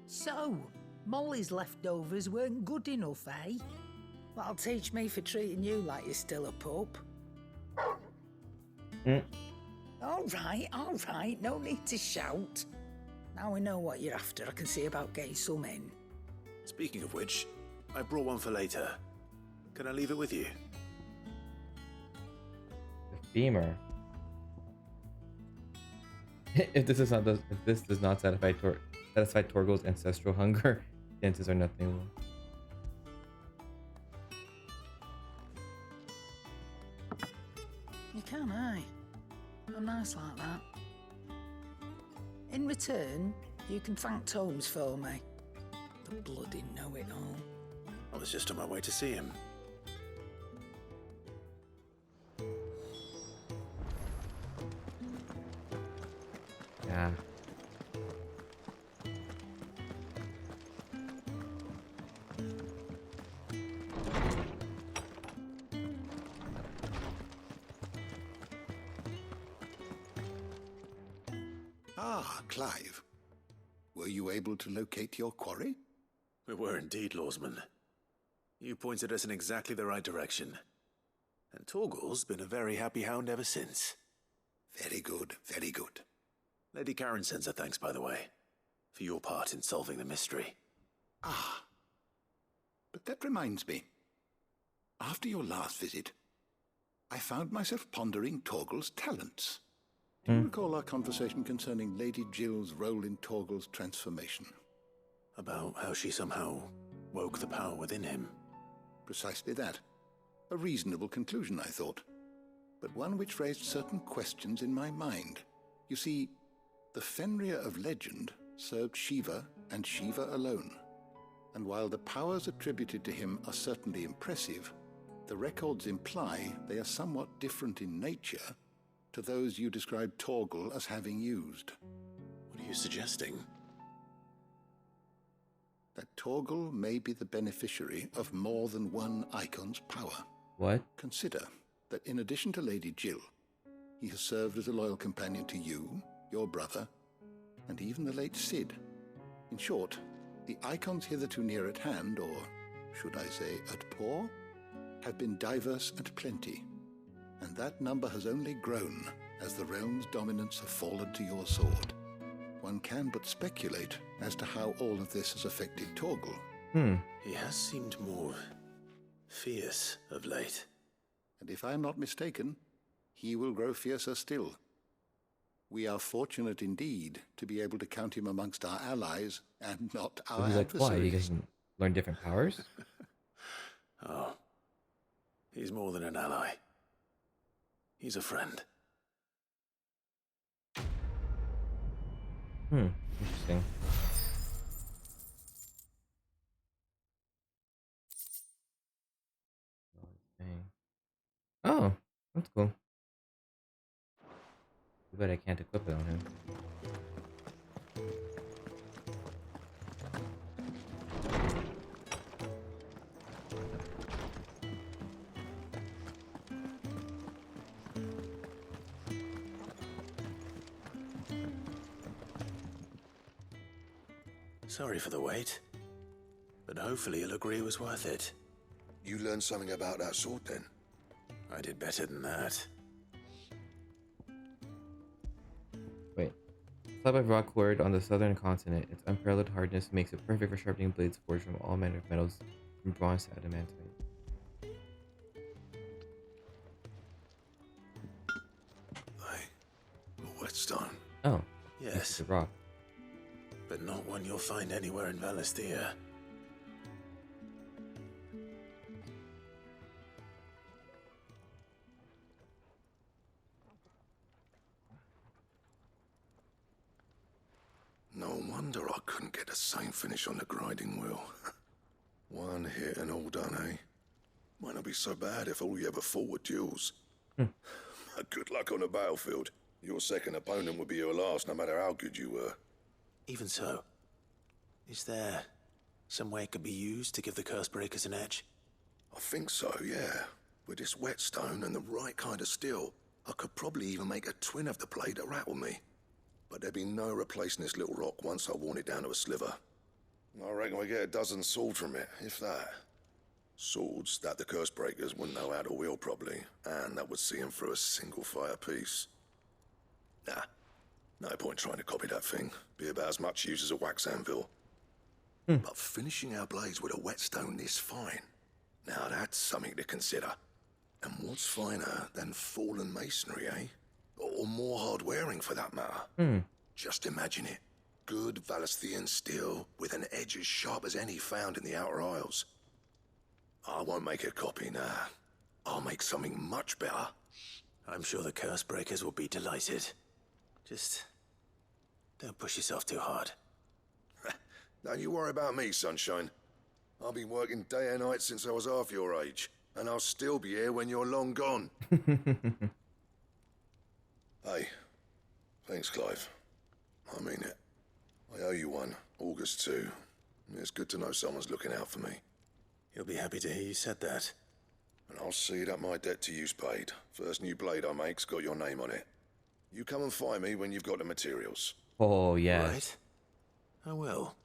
Speaker 11: So, Molly's leftovers weren't good enough, eh? That'll teach me for treating you like you're still a pup. All right, no need to shout. Now we know what you're after, I can see about getting some in.
Speaker 3: Speaking of which, I brought one for later. Can I leave it with you?
Speaker 1: The femur. If this does not satisfy Torgal's ancestral hunger, chances are nothing will.
Speaker 11: You can, eh? I'm nice like that. In return, you can thank Tomes for me. The bloody know-it-all.
Speaker 3: I was just on my way to see him.
Speaker 1: Yeah.
Speaker 7: Ah, Clive. Were you able to locate your quarry?
Speaker 3: We were indeed, Lawsman. You pointed us in exactly the right direction. And Torgal's been a very happy hound ever since.
Speaker 7: Very good, very good.
Speaker 3: Lady Karen sends her thanks, by the way, for your part in solving the mystery.
Speaker 7: Ah. But that reminds me. After your last visit, I found myself pondering Torgal's talents. Do you recall our conversation concerning Lady Jill's role in Torgal's transformation?
Speaker 3: About how she somehow woke the power within him.
Speaker 7: Precisely that. A reasonable conclusion, I thought. But one which raised certain questions in my mind. You see, the Fenrir of legend served Shiva and Shiva alone. And while the powers attributed to him are certainly impressive, the records imply they are somewhat different in nature to those you described Torgal as having used.
Speaker 3: What are you suggesting?
Speaker 7: That Torgal may be the beneficiary of more than one icon's power.
Speaker 1: What?
Speaker 7: Consider that in addition to Lady Jill, he has served as a loyal companion to you, your brother, and even the late Sid. In short, the icons hitherto near at hand, or should I say at paw, have been diverse and plenty, and that number has only grown as the realm's dominance have fallen to your sword.
Speaker 12: One can but speculate as to how all of this has affected Torgal.
Speaker 3: He has seemed more fierce of late.
Speaker 12: And if I am not mistaken, he will grow fiercer still. We are fortunate indeed to be able to count him amongst our allies and not our
Speaker 1: He's like, why? He
Speaker 12: adversaries.
Speaker 1: can learn different powers?
Speaker 3: Oh, he's more than an ally. He's a friend.
Speaker 1: Interesting. Oh, that's cool. Too bad I can't equip it on him.
Speaker 3: Sorry for the wait, but hopefully you'll agree it was worth it.
Speaker 13: You learned something about that sword then?
Speaker 3: I did better than that.
Speaker 1: Wait. Slab of rock quarried on the southern continent. Its unparalleled hardness makes it perfect for sharpening blades forged from all manner of metals, from bronze to adamantite.
Speaker 13: A whetstone.
Speaker 1: Oh.
Speaker 3: Yes.
Speaker 1: It's a rock.
Speaker 3: But not one you'll find anywhere in Valisthea.
Speaker 13: No wonder I couldn't get the same finish on the grinding wheel. One hit and all done, eh? Might not be so bad if all you ever fought were duels. Good luck on the battlefield. Your second opponent would be your last, no matter how good you were.
Speaker 3: Even so, is there some way it could be used to give the curse breakers an edge?
Speaker 13: I think so, yeah. With this whetstone and the right kind of steel, I could probably even make a twin of the blade that rattled me. But there'd be no replacing this little rock once I worn it down to a sliver. I reckon we get a dozen swords from it, if that. Swords that the curse breakers wouldn't know how to wield properly, and that would see them through a single fire piece. Nah, no point trying to copy that thing. Be about as much use as a wax anvil. But finishing our blades with a whetstone this fine, now that's something to consider. And what's finer than fallen masonry, eh? Or more hard-wearing, for that matter. Just imagine it. Good Valisthean steel with an edge as sharp as any found in the Outer Isles. I won't make a copy, nah. I'll make something much better.
Speaker 3: I'm sure the curse breakers will be delighted. Just don't push yourself too hard.
Speaker 13: Don't you worry about me, sunshine. I've been working day and night since I was half your age, and I'll still be here when you're long gone. Hey, thanks, Clive. I mean it. I owe you one, August too. It's good to know someone's looking out for me.
Speaker 3: He'll be happy to hear you said that.
Speaker 13: And I'll see that my debt to you's paid. First new blade I make's got your name on it. You come and find me when you've got the materials.
Speaker 1: Oh, yeah.
Speaker 3: Right? I will.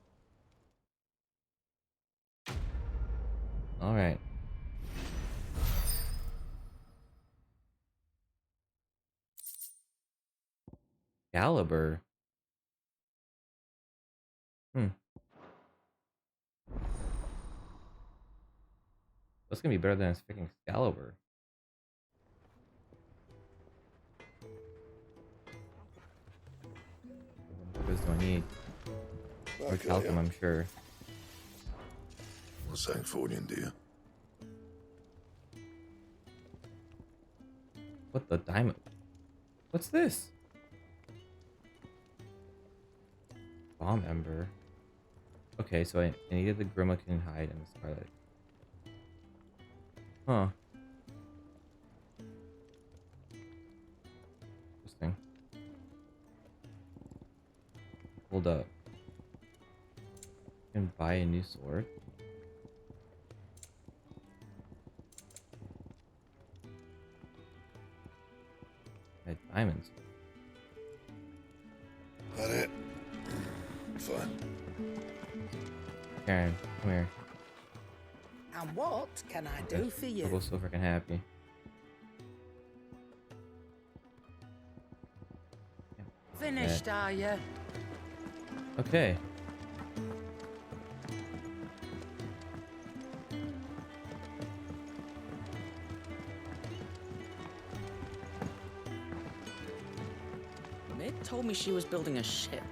Speaker 1: All right. Caliber. That's gonna be better than his freaking Excalibur. What do I need? More talcum, I'm sure.
Speaker 13: What's that for you, dear?
Speaker 1: What the diamond? What's this? Bomb ember. Okay, so I needed the Grimlocken hide and the Scarlet. Huh. Interesting. Hold up. I can buy a new sword. I had diamonds.
Speaker 13: That it? Fine.
Speaker 1: Karen, come here.
Speaker 11: And what can I do for you?
Speaker 1: I'm so freaking happy.
Speaker 11: Finished, are you?
Speaker 1: Okay.
Speaker 2: Mid told me she was building a ship.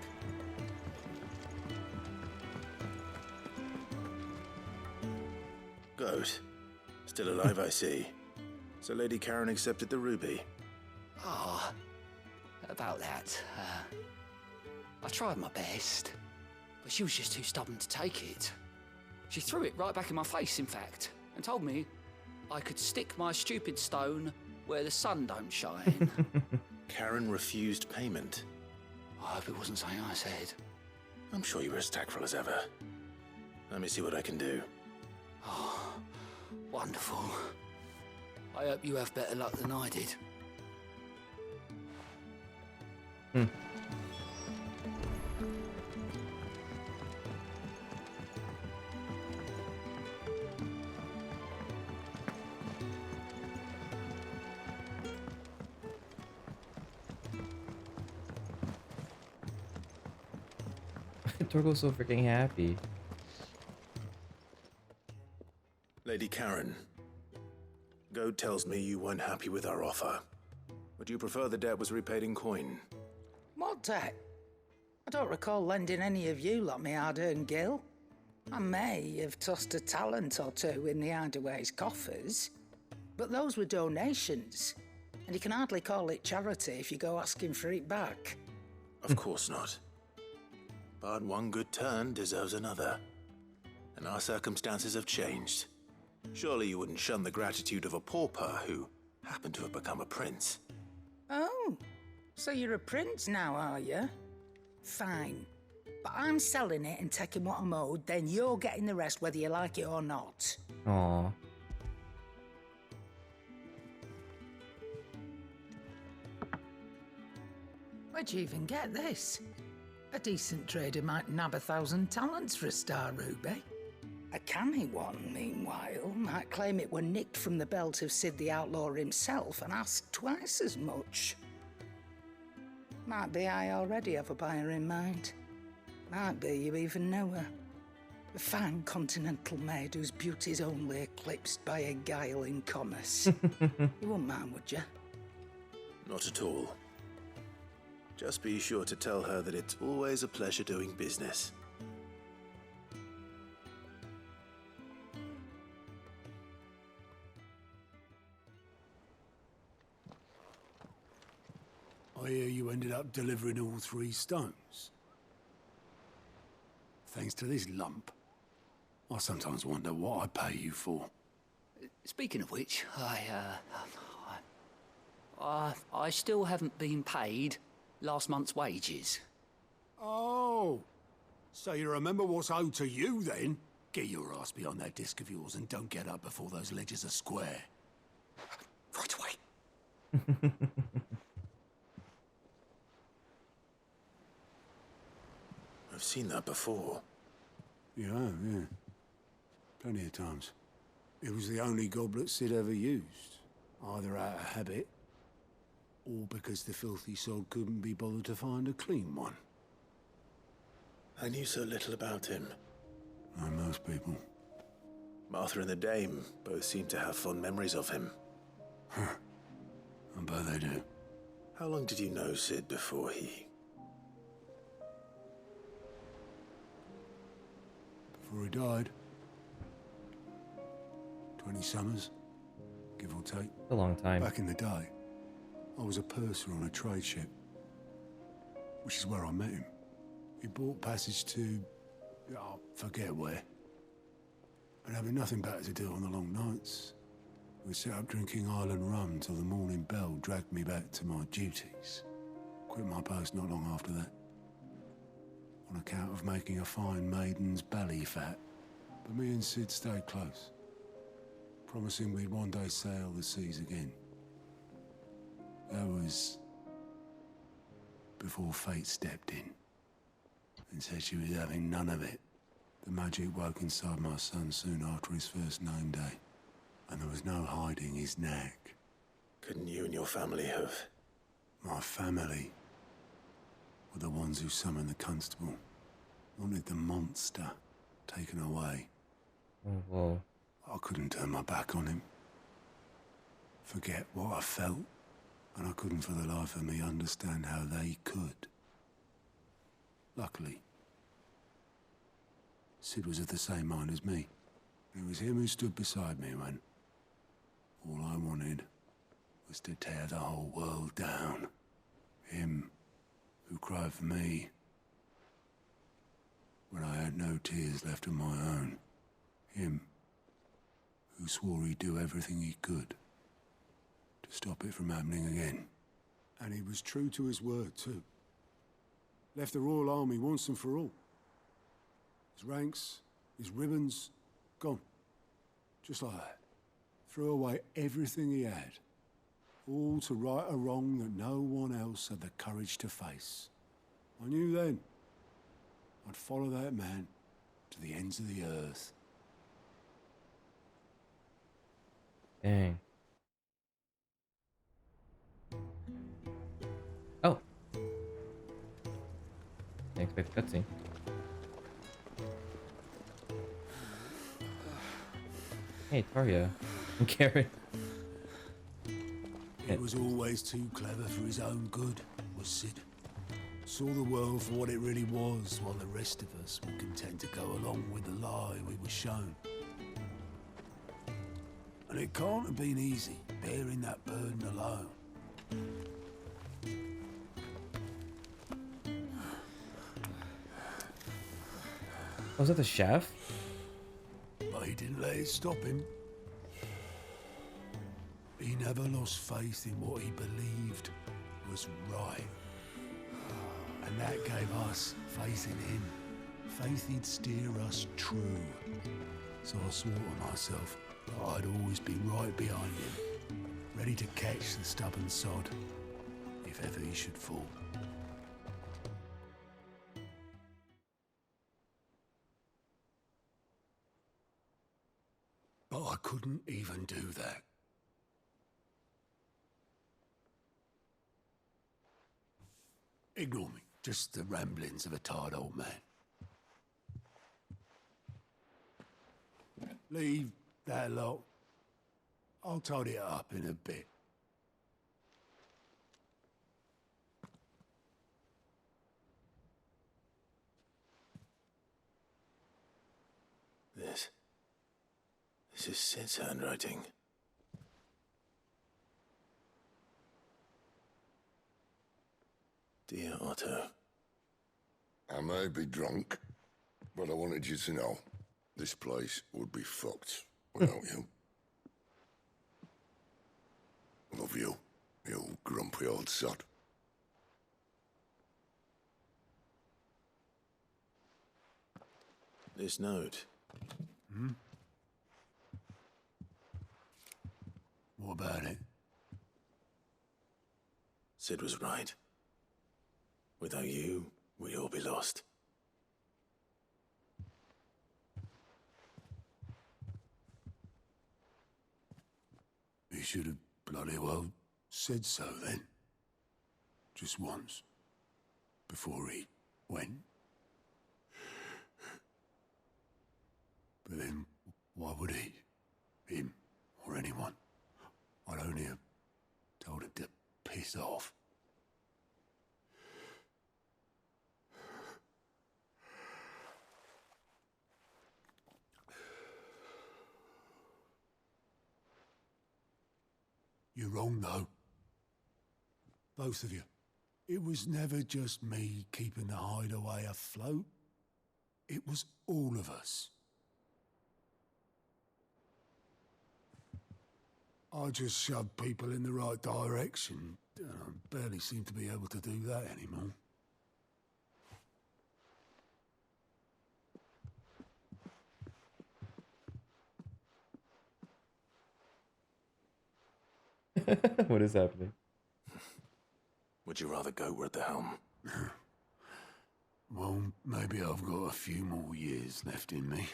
Speaker 3: Goat. Still alive, I see. So Lady Karen accepted the ruby.
Speaker 8: Ah, about that. I tried my best, but she was just too stubborn to take it. She threw it right back in my face, in fact, and told me I could stick my stupid stone where the sun don't shine.
Speaker 3: Karen refused payment.
Speaker 8: I hope it wasn't something I said.
Speaker 3: I'm sure you were as tactful as ever. Let me see what I can do.
Speaker 8: Oh, wonderful. I hope you have better luck than I did.
Speaker 1: Torgo's so freaking happy.
Speaker 3: Lady Karen, Goat tells me you weren't happy with our offer. Would you prefer the debt was repaid in coin?
Speaker 11: What debt? I don't recall lending any of you like me hard-earned gil. I may have tossed a talent or two in the Hideaway's coffers, but those were donations, and you can hardly call it charity if you go asking for it back.
Speaker 3: Of course not. But one good turn deserves another. And our circumstances have changed. Surely you wouldn't shun the gratitude of a pauper who happened to have become a prince.
Speaker 11: Oh, so you're a prince now, are you? Fine. But I'm selling it and taking what I'm owed, then you're getting the rest whether you like it or not.
Speaker 1: Aww.
Speaker 11: Where'd you even get this? A decent trader might nab 1,000 talents for a star ruby. A canny one, meanwhile, might claim it were nicked from the belt of Sid the Outlaw himself and ask twice as much. Might be I already have a buyer in mind. Might be you even know her. A fine continental maid whose beauty's only eclipsed by a guile in commerce. You wouldn't mind, would you?
Speaker 3: Not at all. Just be sure to tell her that it's always a pleasure doing business.
Speaker 4: I hear you ended up delivering all 3 stones. Thanks to this lump. I sometimes wonder what I pay you for.
Speaker 8: Speaking of which, I still haven't been paid last month's wages.
Speaker 4: Oh, so you remember what's owed to you then? Get your ass behind that disc of yours and don't get up before those ledgers are square. Right away.
Speaker 3: I've seen that before.
Speaker 4: Yeah. Plenty of times. It was the only goblet Sid ever used, either out of habit or because the filthy soul couldn't be bothered to find a clean one.
Speaker 3: I knew so little about him.
Speaker 4: Like most people.
Speaker 3: Martha and the Dame both seem to have fond memories of him.
Speaker 4: I bet they do.
Speaker 3: How long did you know Sid before he...
Speaker 4: Before he died? 20 summers, give or take.
Speaker 1: A long time.
Speaker 4: Back in the day, I was a purser on a trade ship, which is where I met him. He bought passage to... forget where. But having nothing better to do on the long nights, we set up drinking island rum till the morning bell dragged me back to my duties. Quit my post not long after that, on account of making a fine maiden's belly fat. But me and Sid stayed close, promising we'd one day sail the seas again. That was before fate stepped in and said she was having none of it. The magic woke inside my son soon after his first name day, and there was no hiding his knack.
Speaker 3: Couldn't you and your family have...
Speaker 4: My family were the ones who summoned the constable. Wanted the monster taken away.
Speaker 1: Oh, whoa.
Speaker 4: I couldn't turn my back on him. Forget what I felt, and I couldn't for the life of me understand how they could. Luckily, Sid was of the same mind as me. It was him who stood beside me when all I wanted was to tear the whole world down. Him who cried for me when I had no tears left of my own. Him who swore he'd do everything he could to stop it from happening again. And he was true to his word, too. Left the Royal Army once and for all. His ranks, his ribbons, gone. Just like that. Threw away everything he had. All to right a wrong that no one else had the courage to face. I knew then I'd follow that man to the ends of the earth.
Speaker 1: Dang. Oh. Didn't expect the cutscene. Hey, Taria. And Karen.
Speaker 4: He was always too clever for his own good, was Sid. Saw the world for what it really was, while the rest of us were content to go along with the lie we were shown. And it can't have been easy, bearing that burden alone.
Speaker 1: Was that the chef?
Speaker 4: But he didn't let it stop him. He never lost faith in what he believed was right. And that gave us faith in him. Faith he'd steer us true. So I swore to myself that I'd always be right behind him, ready to catch the stubborn sod, if ever he should fall. But I couldn't even do that. Ignore me. Just the ramblings of a tired old man. Leave that lot. I'll tidy it up in a bit.
Speaker 3: This is Sid's handwriting. Dear Otto.
Speaker 13: I may be drunk, but I wanted you to know this place would be fucked without you. Love you, you grumpy old sod.
Speaker 3: This note.
Speaker 4: Hmm? What about it?
Speaker 3: Sid was right. Without you, we'd all be lost.
Speaker 4: He should have bloody well said so then. Just once. Before he went. But then, why would he? Him, or anyone. I'd only have told him to piss off. You're wrong, though. Both of you. It was never just me keeping the hideaway afloat. It was all of us. I just shoved people in the right direction. I barely seem to be able to do that anymore.
Speaker 1: What is happening?
Speaker 3: Would you rather go at the helm?
Speaker 4: Well, maybe I've got a few more years left in me.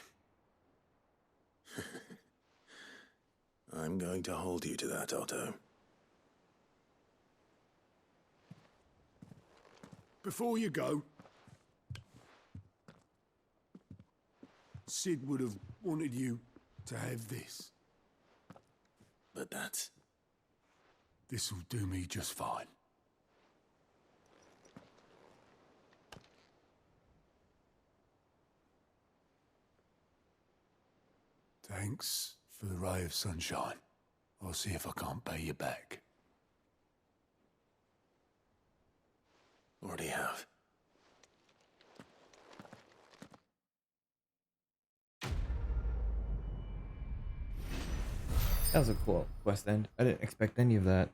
Speaker 3: I'm going to hold you to that, Otto.
Speaker 4: Before you go, Sid would have wanted you to have this.
Speaker 3: But that's...
Speaker 4: This'll do me just fine. Thanks for the ray of sunshine. I'll see if I can't pay you back.
Speaker 3: Already have.
Speaker 1: That was a cool quest end. I didn't expect any of that.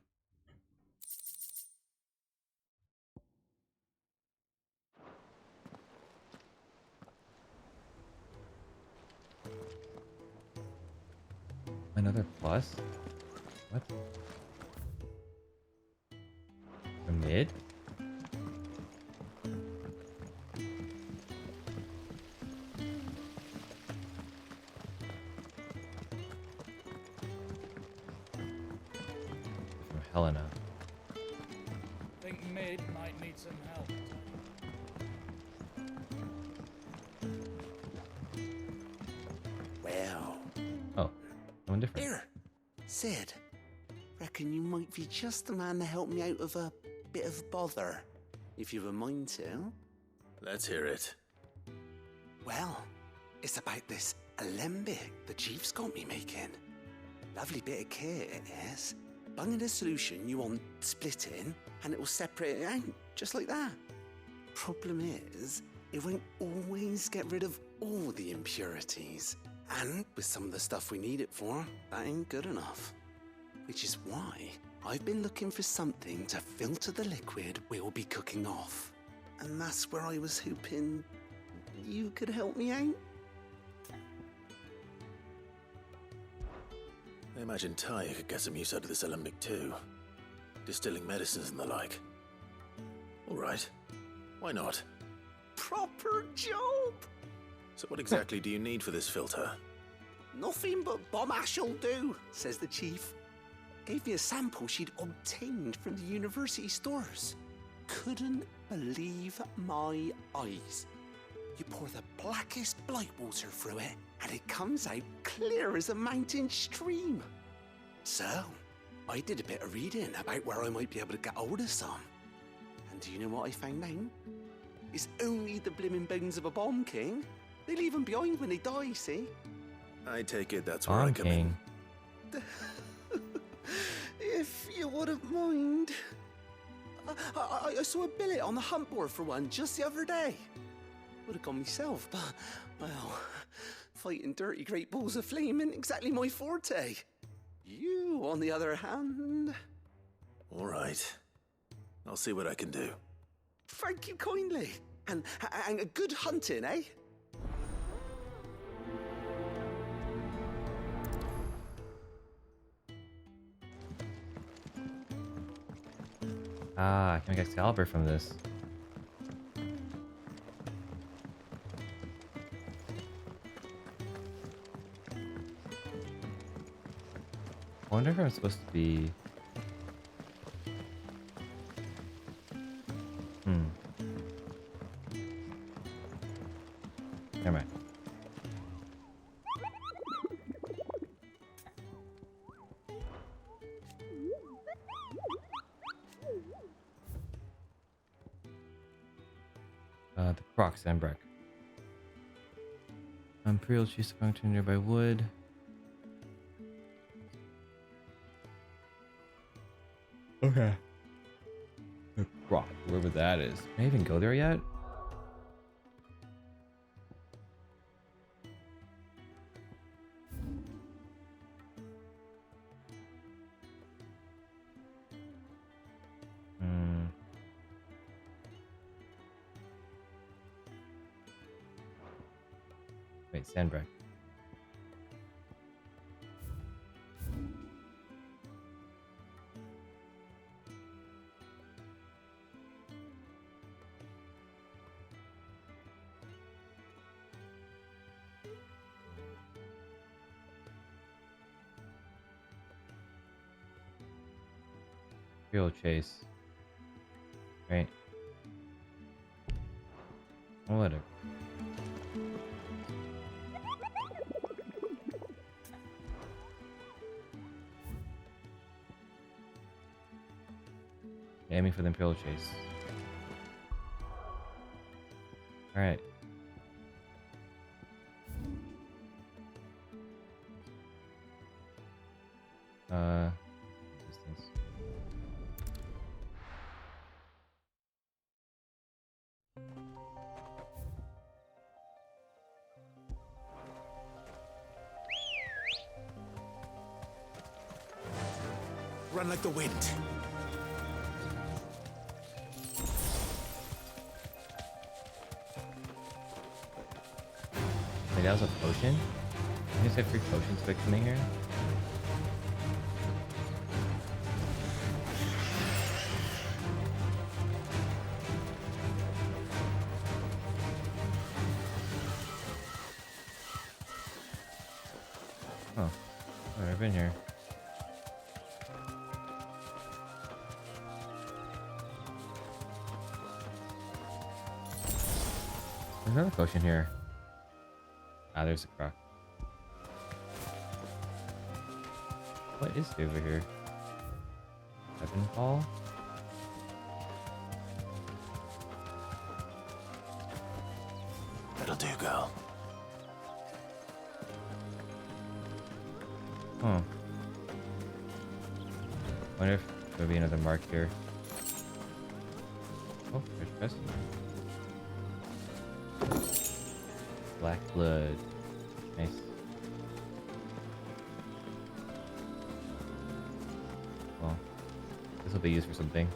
Speaker 1: Another plus? What? A mid? From Helena.
Speaker 14: Think mid might need some help.
Speaker 7: Well.
Speaker 1: Oh, someone different.
Speaker 7: Here, Sid. Reckon you might be just the man to help me out of a bit of bother, if you've a mind to.
Speaker 3: Let's hear it.
Speaker 7: Well, it's about this alembic the chief's got me making. Lovely bit of kit it is. Bunging a solution you want splitting, and it will separate it out, just like that. Problem is, it won't always get rid of all the impurities. And with some of the stuff we need it for, that ain't good enough. Which is why I've been looking for something to filter the liquid we'll be cooking off. And that's where I was hoping you could help me out.
Speaker 3: I imagine Ty could get some use out of this alembic too. Distilling medicines and the like. All right. Why not?
Speaker 7: Proper job!
Speaker 3: So what exactly do you need for this filter?
Speaker 7: Nothing but bomb ash'll do, says the chief. Gave me a sample she'd obtained from the university stores. Couldn't believe my eyes. You pour the blackest blight water through it, and it comes out clear as a mountain stream. So, I did a bit of reading about where I might be able to get hold of some. And do you know what I found out? It's only the blimmin' bones of a bomb king. They leave them behind when they die, see?
Speaker 3: I take it that's where I come in.
Speaker 7: If you wouldn't mind. I saw a billet on the hunt board for one just the other day. Would have gone myself, but, well, fighting dirty great balls of flame isn't exactly my forte. You, on the other hand...
Speaker 3: All right. I'll see what I can do.
Speaker 7: Thank you kindly. And a good hunting, eh?
Speaker 1: Ah, I can make Excalibur from this. I wonder if I'm supposed to be... Never mind. The Croc Sandbreck. Imperial cheese to function nearby wood. Okay. The Croc, wherever that is. Can I even go there yet? Wait, Sandbreck. Imperial chase. Right. Whatever. Aiming for the Imperial Chase. Alright. Distance.
Speaker 5: Run like the wind.
Speaker 1: Wait, that was a potion? You guys have free potions by coming here? Oh, I've been here. There's another potion here. Ah, there's a croc. What is over here? Heaven Hall?
Speaker 3: That'll do, girl.
Speaker 1: Huh. Wonder if there'll be another mark here. Oh, there's chest. Black blood. Nice. Well, this will be used for something.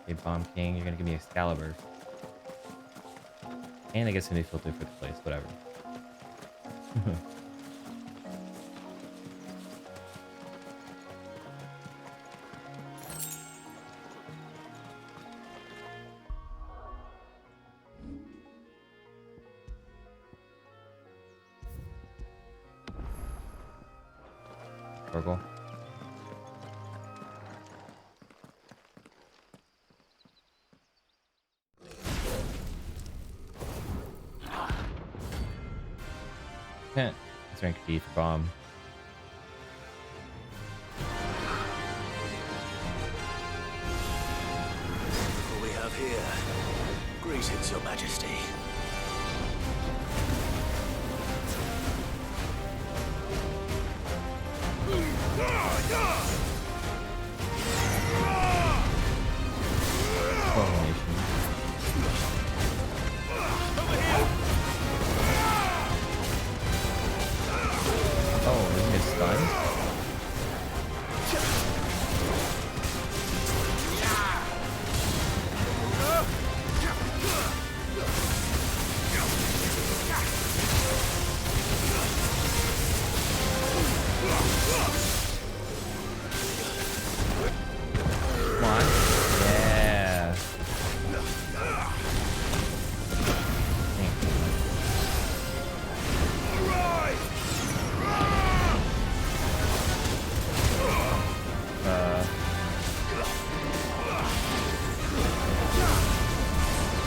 Speaker 1: Hey, Bomb King, you're gonna give me Excalibur. And I guess gonna be filtered for the place, whatever. Oracle. It's rank B for bomb.
Speaker 3: What we have here? Greetings, Your Majesty.
Speaker 1: Oh, isn't it stunned? Come on. Yeah.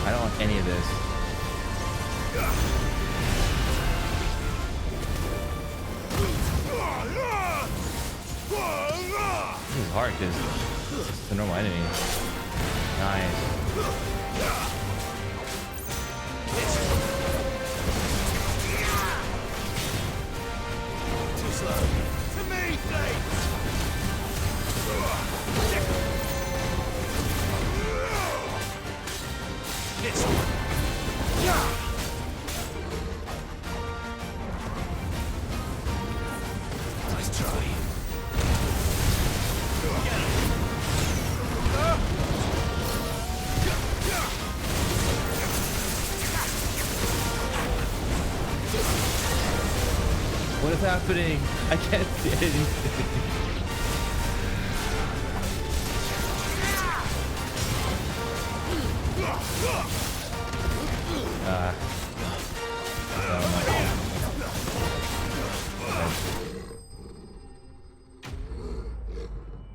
Speaker 1: I don't want any of this. This is hard because it's a normal enemy. Nice.
Speaker 3: Too slow. To me, Blades! This one. Nice try.
Speaker 1: What is happening? I can't see anything.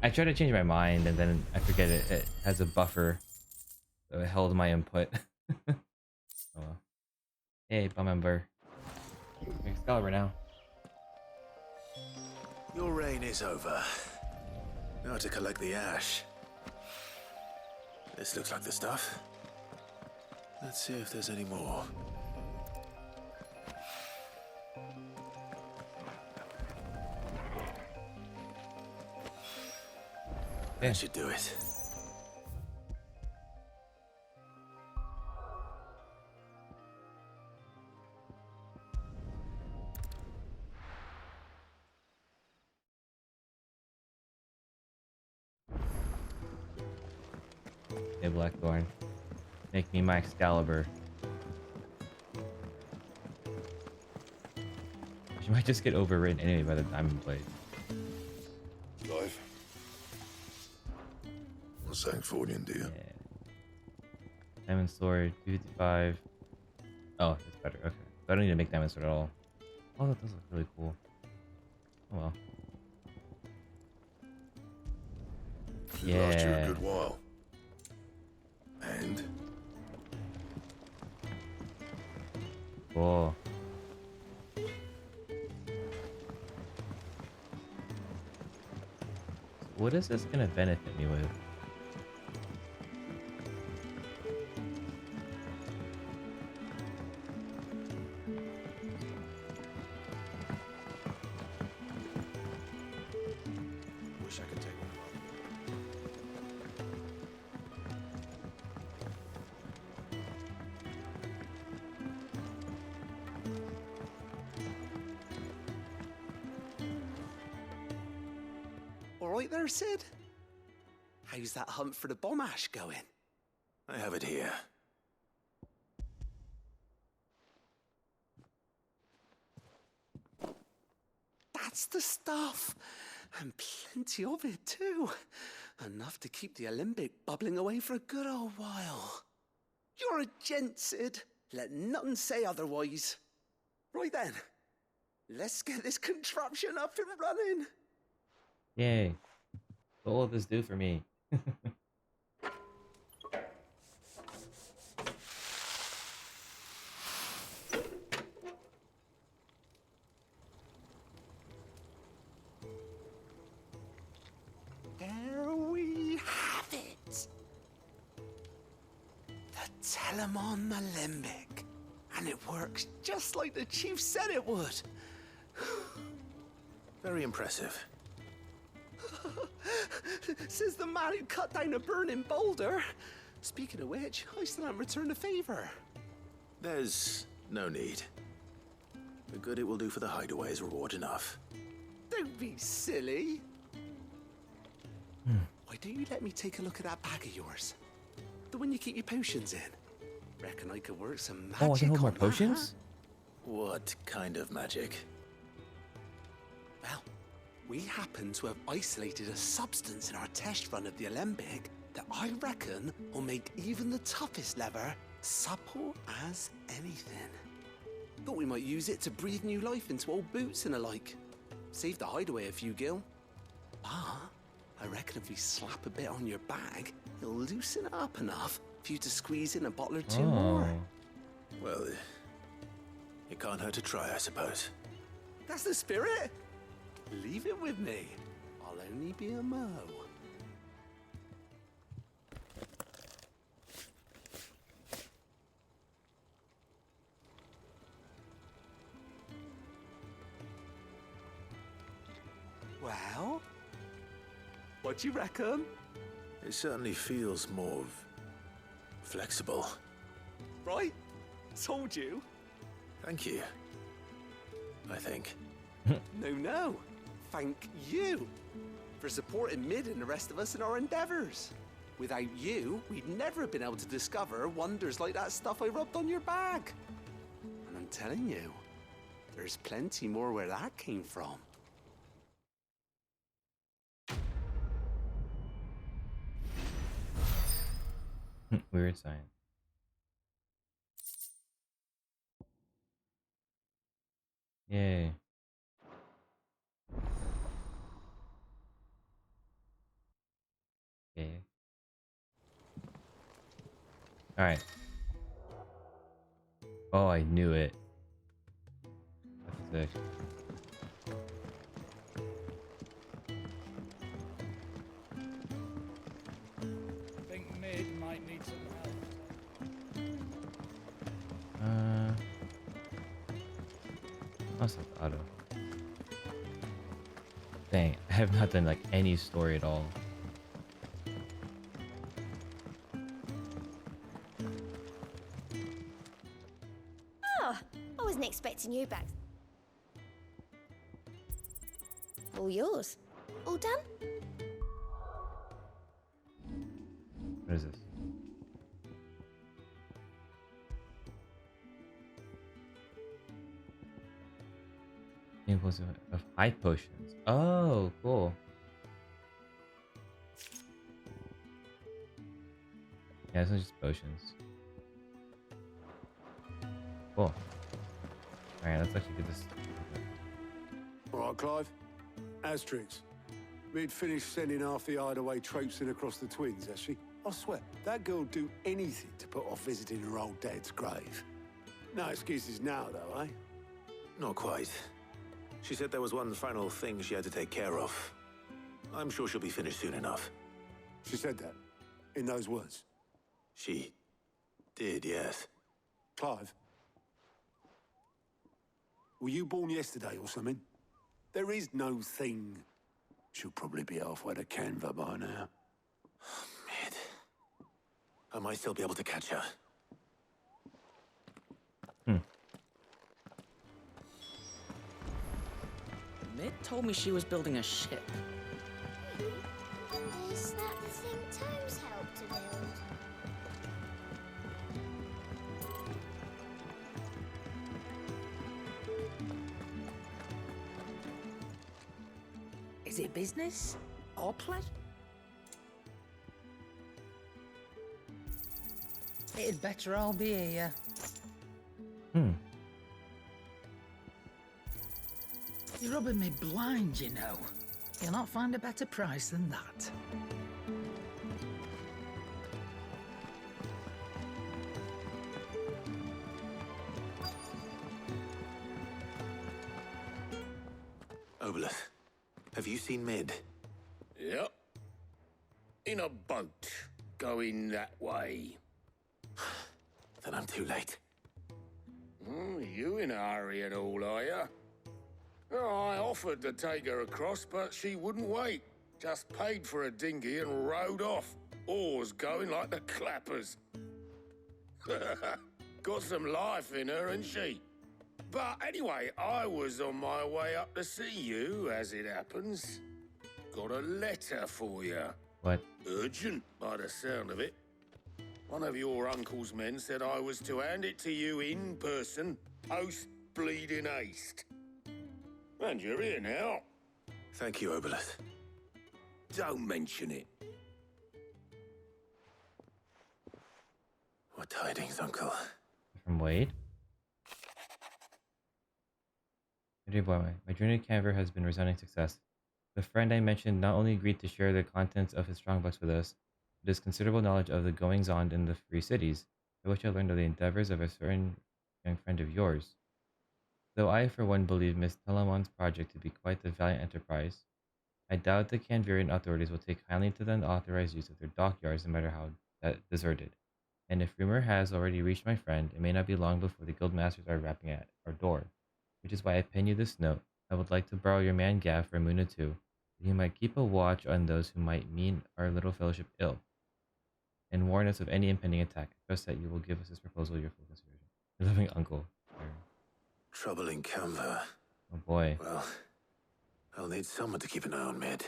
Speaker 1: I try to change my mind and then I forget it has a buffer, so it held my input. Oh, well. Hey, bum member. Excalibur now.
Speaker 3: Your reign is over. Now to collect the ash. This looks like the stuff. Let's see if there's any more.
Speaker 1: Yeah.
Speaker 3: That should do it.
Speaker 1: Hey, Blackthorn. Make me my Excalibur. She might just get overridden anyway by the Diamond Blade.
Speaker 13: Live. What's that for you, dear?
Speaker 1: Yeah. Diamond Sword, 255. Oh, that's better. Okay. So I don't need to make Diamond Sword at all. Oh, that does look really cool. Oh well.
Speaker 13: It lasts you a good while. And?
Speaker 1: Cool. What is this gonna benefit me with?
Speaker 13: Wish I could take one
Speaker 15: All right there, Sid? How's that hunt for the bomb ash going?
Speaker 3: I have it here.
Speaker 15: That's the stuff. And plenty of it, too. Enough to keep the Olympic bubbling away for a good old while. You're a gent, Sid. Let nothing say otherwise. Right then, let's get this contraption up and running.
Speaker 1: Yay. What will this do for me?
Speaker 15: There we have it. The Telemon Alembic. And it works just like the chief said it would.
Speaker 3: Very impressive.
Speaker 15: Says the man who cut down a burning boulder. Speaking of which, I still haven't returned the favor.
Speaker 3: There's no need. The good it will do for the hideaway is reward enough.
Speaker 15: Don't be silly. Why don't you let me take a look at that bag of yours? The one you keep your potions in. Reckon I could work some magic.
Speaker 1: Oh, I can hold more
Speaker 15: on that.
Speaker 1: potions?
Speaker 3: What kind of magic?
Speaker 15: Well, we happen to have isolated a substance in our test run of the Alembic that I reckon will make even the toughest lever supple as anything. Thought we might use it to breathe new life into old boots and the like. Save the hideaway a few gil. But I reckon if we slap a bit on your bag, it'll loosen it up enough for you to squeeze in a bottle or two more.
Speaker 3: Well, it can't hurt to try, I suppose.
Speaker 15: That's the spirit. Leave it with me. I'll only be a mo. Well, what do you reckon?
Speaker 3: It certainly feels more flexible.
Speaker 15: Right? Told you.
Speaker 3: Thank you. I think.
Speaker 15: No. Thank you for supporting Mid and the rest of us in our endeavors. Without you, we'd never have been able to discover wonders like that stuff I rubbed on your bag. And I'm telling you, there's plenty more where that came from.
Speaker 1: Weird science. Yay. Okay. Alright. Oh, I knew it. That's sick. Must have auto. Dang, I have not done like any story at all.
Speaker 10: Oh, I wasn't expecting you back. All yours. All done?
Speaker 1: What is this? Impulse of high potions. Oh, cool. Yeah, this one's just potions. Cool. Alright, let's actually get this.
Speaker 4: All right, Clive. Asterix. We'd finished sending half the hideaway traipsing across the twins, has she? I swear, that girl'd do anything to put off visiting her old dad's grave. No excuses now, though, eh?
Speaker 3: Not quite. She said there was one final thing she had to take care of. I'm sure she'll be finished soon enough.
Speaker 4: She said that? In those words?
Speaker 3: She did, yes.
Speaker 4: Clive? Were you born yesterday or something? There is no thing. She'll probably be halfway to Canva by now.
Speaker 3: Mid. I might still be able to catch her.
Speaker 16: Mid told me she was building a ship.
Speaker 10: Is that the thing Tomes helped to build?
Speaker 11: Is it business or pleasure? It'd better all be here. You're rubbing me blind, you know. You'll not find a better price than that.
Speaker 3: Obelith, have you seen Mid?
Speaker 17: Yep. In a boat, going that way.
Speaker 3: Then I'm too late.
Speaker 17: You in a hurry at all, are you? Oh, I offered to take her across, but she wouldn't wait. Just paid for a dinghy and rowed off. Oars going like the clappers. Got some life in her, ain't she? But anyway, I was on my way up to see you, as it happens. Got a letter for you.
Speaker 1: What?
Speaker 17: Urgent, by the sound of it. One of your uncle's men said I was to hand it to you in person, post-bleeding haste. And you're here now.
Speaker 3: Thank you, Obelith.
Speaker 17: Don't mention it.
Speaker 3: What tidings, Uncle?
Speaker 1: From Wade? My dear boy, my journey to Canver has been resounding success. The friend I mentioned not only agreed to share the contents of his strongbox with us, but his considerable knowledge of the goings-on in the free cities, by which I learned of the endeavors of a certain young friend of yours. Though I, for one, believe Miss Telemon's project to be quite a valiant enterprise, I doubt the Canverian authorities will take kindly to the unauthorized use of their dockyards, no matter how deserted. And if rumor has already reached my friend, it may not be long before the guildmasters are rapping at our door. Which is why I pen you this note. I would like to borrow your man Gav for a moon or two, that he might keep a watch on those who might mean our little fellowship ill, and warn us of any impending attack. I trust that you will give us this proposal your full consideration. Your loving uncle, Aaron.
Speaker 3: Trouble in Canva.
Speaker 1: Oh boy.
Speaker 3: Well, I'll need someone to keep an eye on Mid.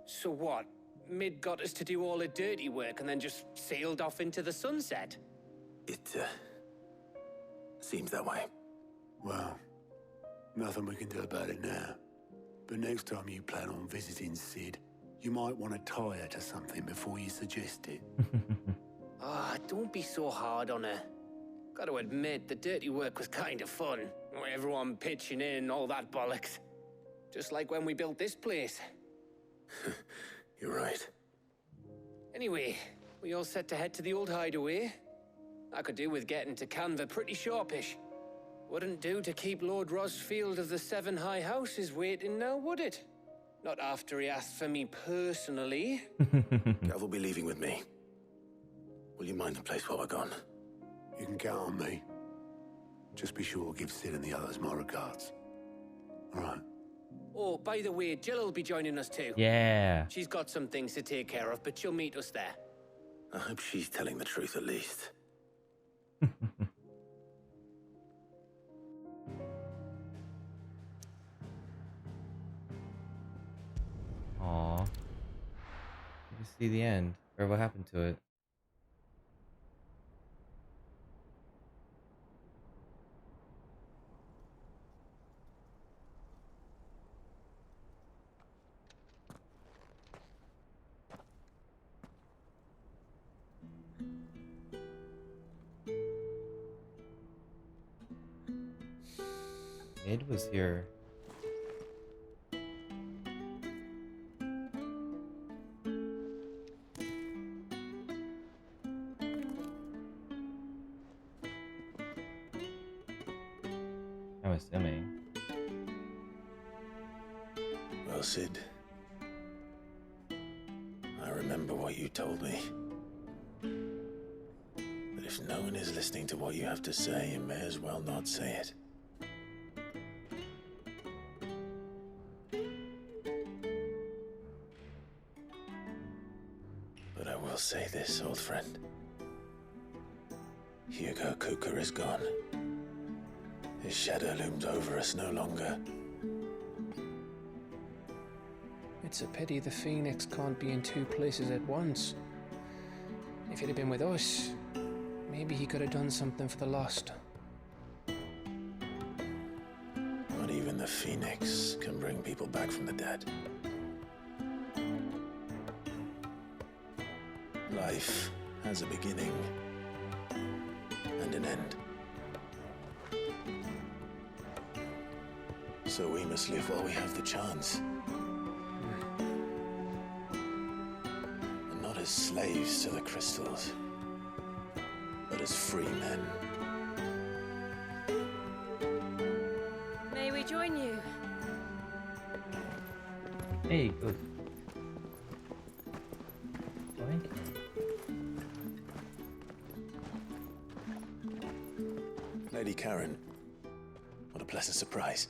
Speaker 18: So what? Mid got us to do all the dirty work and then just sailed off into the sunset?
Speaker 3: It, seems that way.
Speaker 4: Well, nothing we can do about it now. But next time you plan on visiting Sid, you might want to tie her to something before you suggest it.
Speaker 18: Ah, don't be so hard on her. Gotta admit, the dirty work was kind of fun. Everyone pitching in, all that bollocks. Just like when we built this place.
Speaker 3: You're right.
Speaker 18: Anyway, we all set to head to the old hideaway. I could do with getting to Canva pretty sharpish. Wouldn't do to keep Lord Rosfield of the Seven High Houses waiting now, would it? Not after he asked for me personally.
Speaker 3: Gav will be leaving with me. Will you mind the place while we're gone?
Speaker 4: You can count on me. Just be sure to give Sid and the others my regards. All right.
Speaker 18: Oh, by the way, Jill will be joining us too.
Speaker 1: Yeah.
Speaker 18: She's got some things to take care of, but she'll meet us there.
Speaker 3: I hope she's telling the truth at least.
Speaker 1: Aw. You can see the end, or what happened to it. Mid was here. I'm assuming.
Speaker 3: Well, Sid, I remember what you told me. But if no one is listening to what you have to say, you may as well not say it. But I will say this, old friend. Hugo Cooker is gone. His shadow looms over us no longer.
Speaker 18: It's a pity the Phoenix can't be in two places at once. If he'd have been with us, maybe he could have done something for the lost.
Speaker 3: Not even the Phoenix can bring people back from the dead. Life has a beginning and an end. So we must live while we have the chance. And not as slaves to the crystals, but as free men.
Speaker 10: May we join you?
Speaker 1: Hey, good. Thank you.
Speaker 3: Lady Karen, what a pleasant surprise.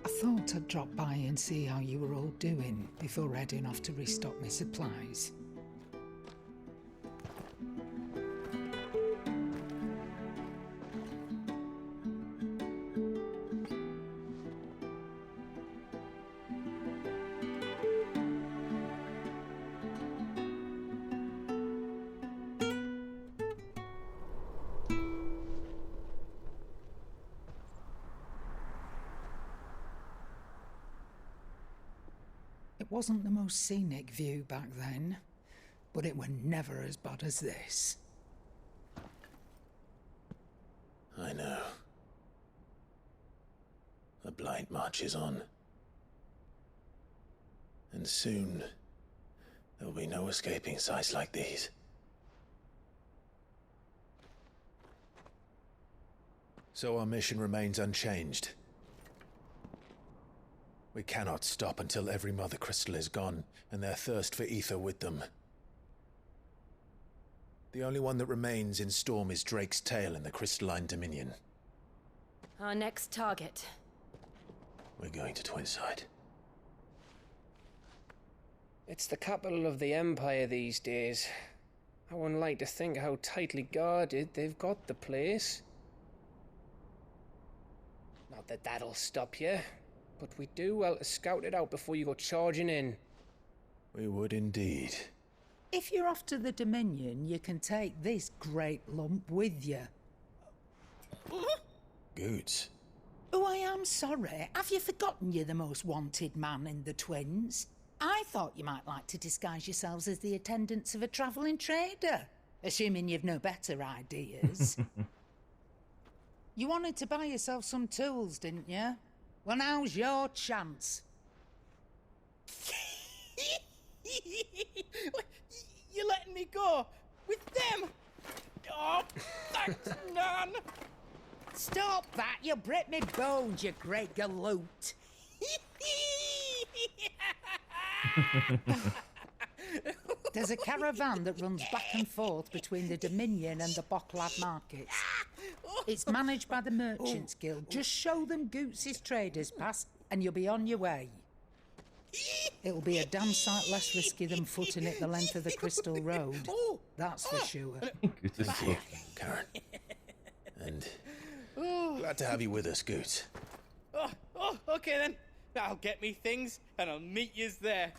Speaker 11: I thought I'd drop by and see how you were all doing before heading off to restock my supplies. It wasn't the most scenic view back then, but it were never as bad as this.
Speaker 3: I know. The Blight marches on. And soon, there'll be no escaping sights like these. So our mission remains unchanged. We cannot stop until every Mother Crystal is gone, and their thirst for ether with them. The only one that remains in Storm is Drake's tail in the Crystalline Dominion.
Speaker 10: Our next target.
Speaker 3: We're going to Twinside.
Speaker 18: It's the capital of the Empire these days. I wouldn't like to think how tightly guarded they've got the place. Not that that'll stop you, but we do well to scout it out before you go charging in.
Speaker 3: We would indeed.
Speaker 11: If you're off to the Dominion, you can take this great lump with you.
Speaker 3: Goods.
Speaker 11: Oh, I am sorry. Have you forgotten you're the most wanted man in the Twins? I thought you might like to disguise yourselves as the attendants of a travelling trader, assuming you've no better ideas. You wanted to buy yourself some tools, didn't you? Well, now's your chance.
Speaker 16: You're letting me go with them? Oh, thanks, Nan.
Speaker 11: Stop that! You'll break me bones, you great galoot. There's a caravan that runs back and forth between the Dominion and the Bocklad markets. It's managed by the Merchants Guild. Just show them Goots' traders pass and you'll be on your way. It'll be a damn sight less risky than footing it the length of the Crystal Road. That's for sure.
Speaker 3: Thank you, Karen. And glad to have you with us, Goot.
Speaker 16: Okay then. I'll get me things and I'll meet yous there.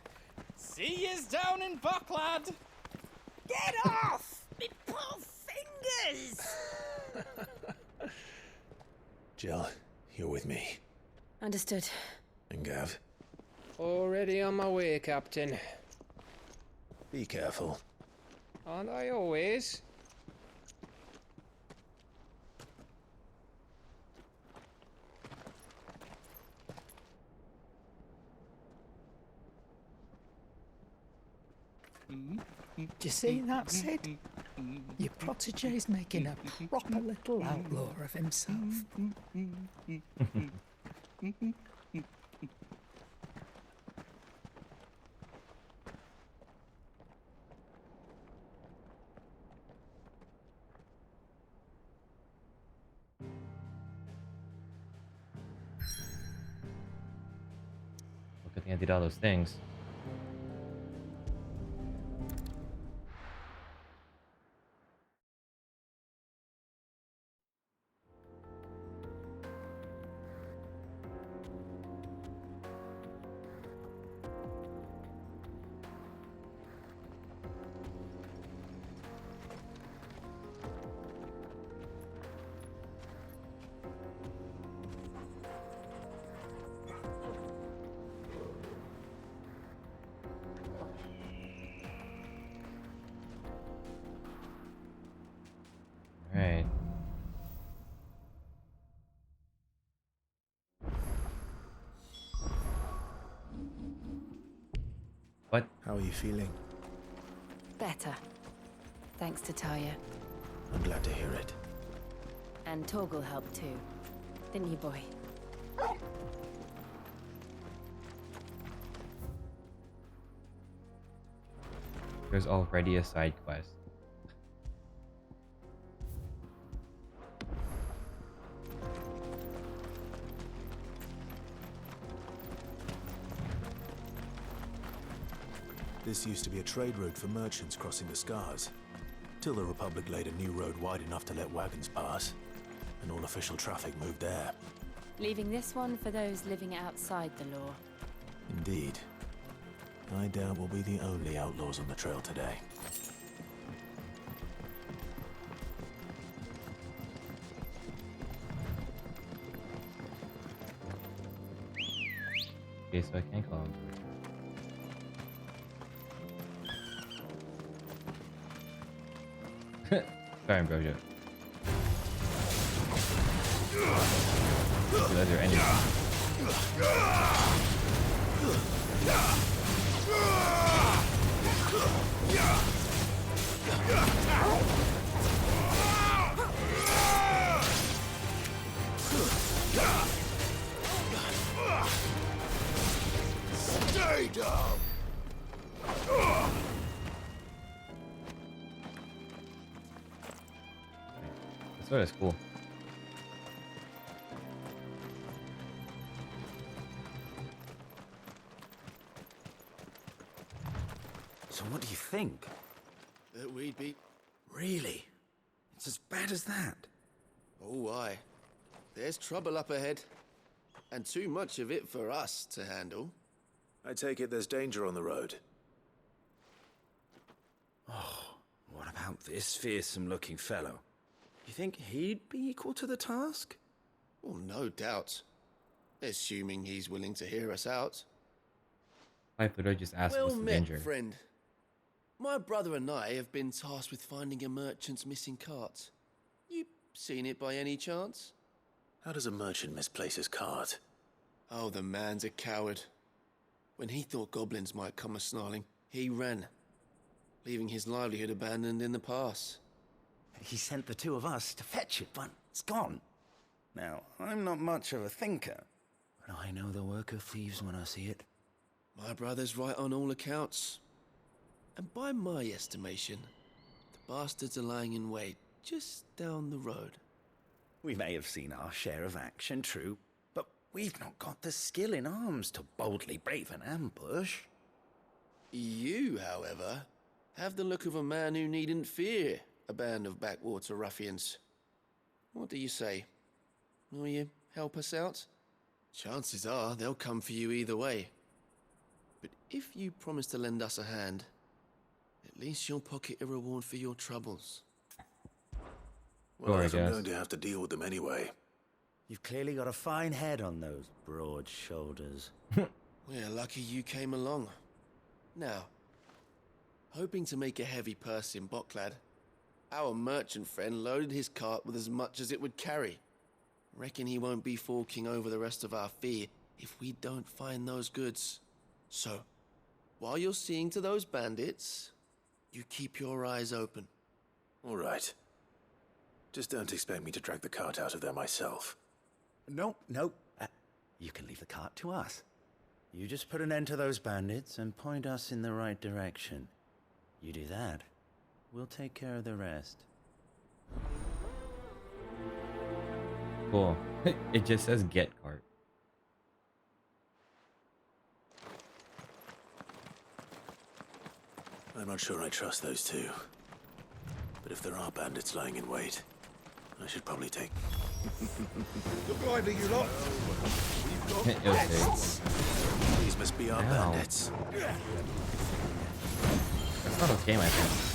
Speaker 16: See yous down in Bocklad.
Speaker 11: Get off! Me poor fingers!
Speaker 3: Jill, you're with me.
Speaker 2: Understood.
Speaker 3: And Gav,
Speaker 18: Already on my way, Captain.
Speaker 3: be careful.
Speaker 18: Aren't I always?
Speaker 11: Do you see that, Sid? Your protege's making a proper little outlaw of himself.
Speaker 1: Good thing I did all those things. Alright. What?
Speaker 3: How are you feeling?
Speaker 19: Better. Thanks to Taya.
Speaker 3: I'm glad to hear it.
Speaker 19: And Torgal helped too. Didn't you, boy?
Speaker 1: There's already a side quest.
Speaker 3: This used to be a trade route for merchants crossing the Scars, till the Republic laid a new road wide enough to let wagons pass, and all official traffic moved there.
Speaker 19: Leaving this one for those living outside the law.
Speaker 3: Indeed. I doubt we'll be the only outlaws on the trail today.
Speaker 1: Okay, so I can't call him. Sorry, Brojo. You guys are enemies.
Speaker 13: Stay down!
Speaker 1: This sword is cool.
Speaker 20: So what do you think?
Speaker 6: That we'd be...
Speaker 20: Really? It's as bad as that?
Speaker 6: Oh, aye. There's trouble up ahead. And too much of it for us to handle.
Speaker 3: I take it there's danger on the road.
Speaker 20: Oh, what about this fearsome-looking fellow? You think he'd be equal to the task?
Speaker 6: Well, no doubt. Assuming he's willing to hear us out.
Speaker 1: I thought I just asked
Speaker 6: Well
Speaker 1: what's the
Speaker 6: met,
Speaker 1: danger.
Speaker 6: friend. My brother and I have been tasked with finding a merchant's missing cart. You seen it by any chance?
Speaker 3: How does a merchant misplace his cart?
Speaker 6: Oh, the man's a coward. When he thought goblins might come a-snarling, he ran, leaving his livelihood abandoned in the pass.
Speaker 20: He sent the two of us to fetch it, but it's gone. Now, I'm not much of a thinker, but I know the work of thieves when I see it.
Speaker 6: My brother's right on all accounts. And by my estimation, the bastards are lying in wait just down the road.
Speaker 20: We may have seen our share of action, true, but we've not got the skill in arms to boldly brave an ambush.
Speaker 6: You, however, have the look of a man who needn't fear a band of backwater ruffians. What do you say? Will you help us out? Chances are they'll come for you either way. But if you promise to lend us a hand, at least you'll pocket a reward for your troubles.
Speaker 3: Well, if I'm going to have to deal with them anyway.
Speaker 20: You've clearly got a fine head on those broad shoulders.
Speaker 6: We're lucky you came along. Now, hoping to make a heavy purse in Boklad, our merchant friend loaded his cart with as much as it would carry. Reckon he won't be forking over the rest of our fee if we don't find those goods. So, while you're seeing to those bandits, you keep your eyes open.
Speaker 3: All right. Just don't expect me to drag the cart out of there myself.
Speaker 20: No. You can leave the cart to us. You just put an end to those bandits and point us in the right direction. You do that, we'll take care of the rest.
Speaker 1: Cool. It just says get cart.
Speaker 3: I'm not sure I trust those two. But if there are bandits lying in wait, I should probably take...
Speaker 13: Look lively, you lot! We've got
Speaker 3: pests! These must be our bandits.
Speaker 1: That's not okay, my friend.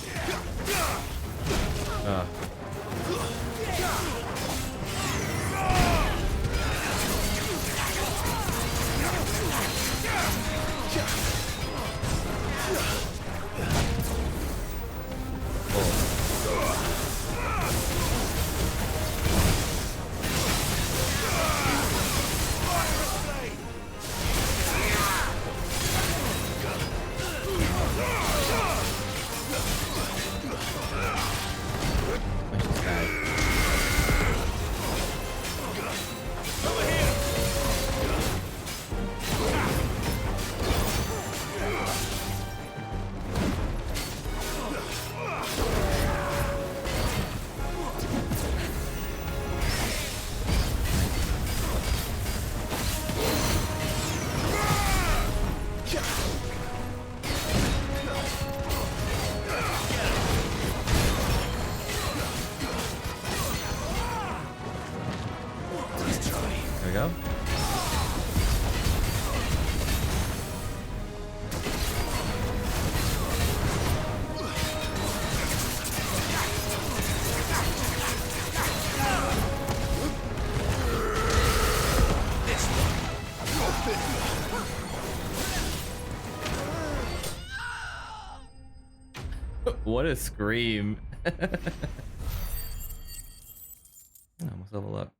Speaker 1: There we go. What a scream. Almost level up.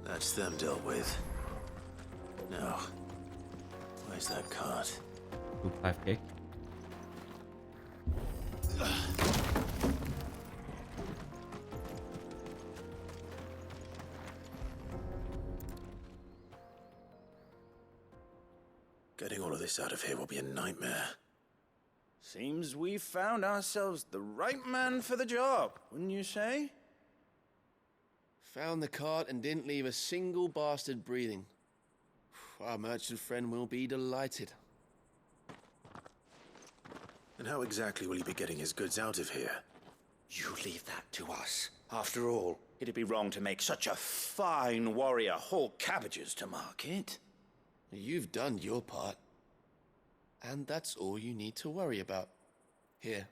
Speaker 3: That's them dealt with. Now, where's that cart?
Speaker 1: Ooh, 5K.
Speaker 3: Getting all of this out of here will be a nightmare.
Speaker 20: Seems we've found ourselves the right man for the job, wouldn't you say?
Speaker 6: Found the cart and didn't leave a single bastard breathing. Our merchant friend will be delighted.
Speaker 3: And how exactly will he be getting his goods out of here?
Speaker 20: You leave that to us. After all, it'd be wrong to make such a fine warrior haul cabbages to market.
Speaker 6: You've done your part. And that's all you need to worry about. Here.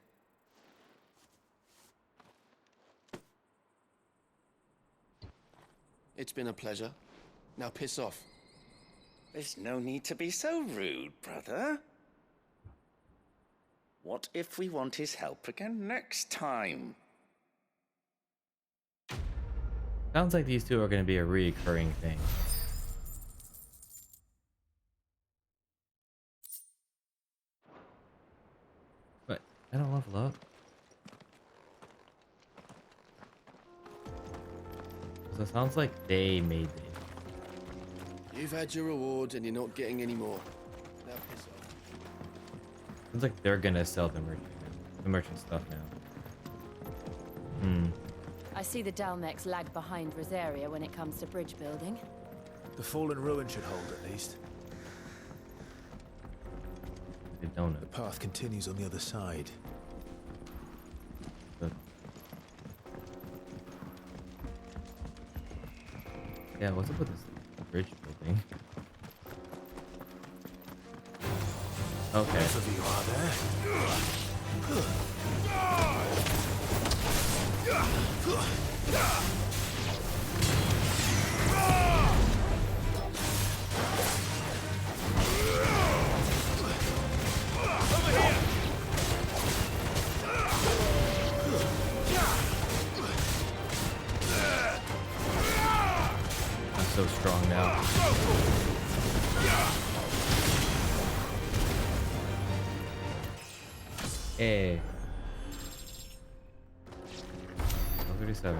Speaker 6: It's been a pleasure. Now piss off.
Speaker 20: There's no need to be so rude, brother. What if we want his help again next time?
Speaker 1: Sounds like these two are going to be a recurring thing. But I don't level up. So it sounds like they made it.
Speaker 6: You've had your reward and you're not getting any more. Now piss off.
Speaker 1: Seems like they're gonna sell the merchant stuff now.
Speaker 19: I see the Dalmex lag behind Rosaria when it comes to bridge building.
Speaker 9: The fallen ruin should hold at least.
Speaker 1: The donut.
Speaker 9: The path continues on the other side.
Speaker 1: Yeah, what's up with this bridge building? Okay.
Speaker 9: Both of you are there.
Speaker 1: I'm so strong now. Hey. 137.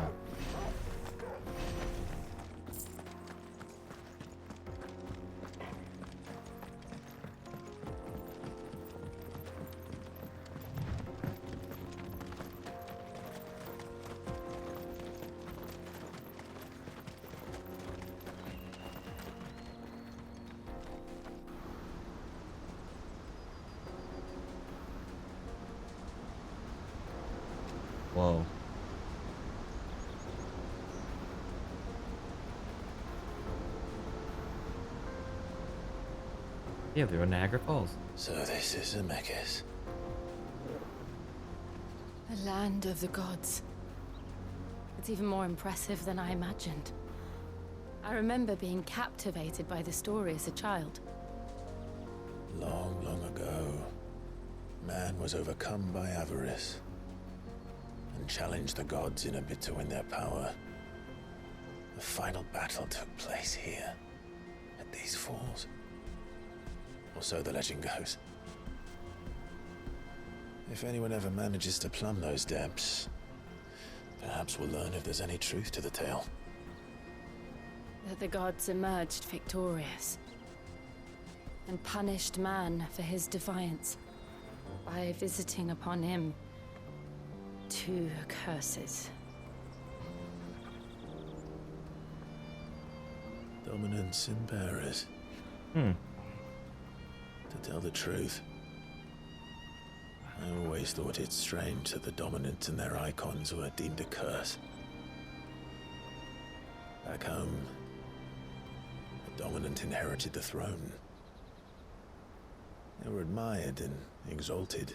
Speaker 1: Whoa. Yeah, they're in Niagara Falls.
Speaker 3: So this is Zemeckis.
Speaker 19: The land of the gods. It's even more impressive than I imagined. I remember being captivated by the story as a child.
Speaker 3: Long, long ago, man was overcome by avarice and challenged the gods in a bid to win their power. The final battle took place here, at these falls. Or so the legend goes. If anyone ever manages to plumb those depths, perhaps we'll learn if there's any truth to the tale.
Speaker 19: That the gods emerged victorious and punished man for his defiance by visiting upon him 2 curses.
Speaker 3: Dominance in Paris. To tell the truth, I always thought it strange that the dominant and their icons were deemed a curse. Back home, the dominant inherited the throne. They were admired and exalted,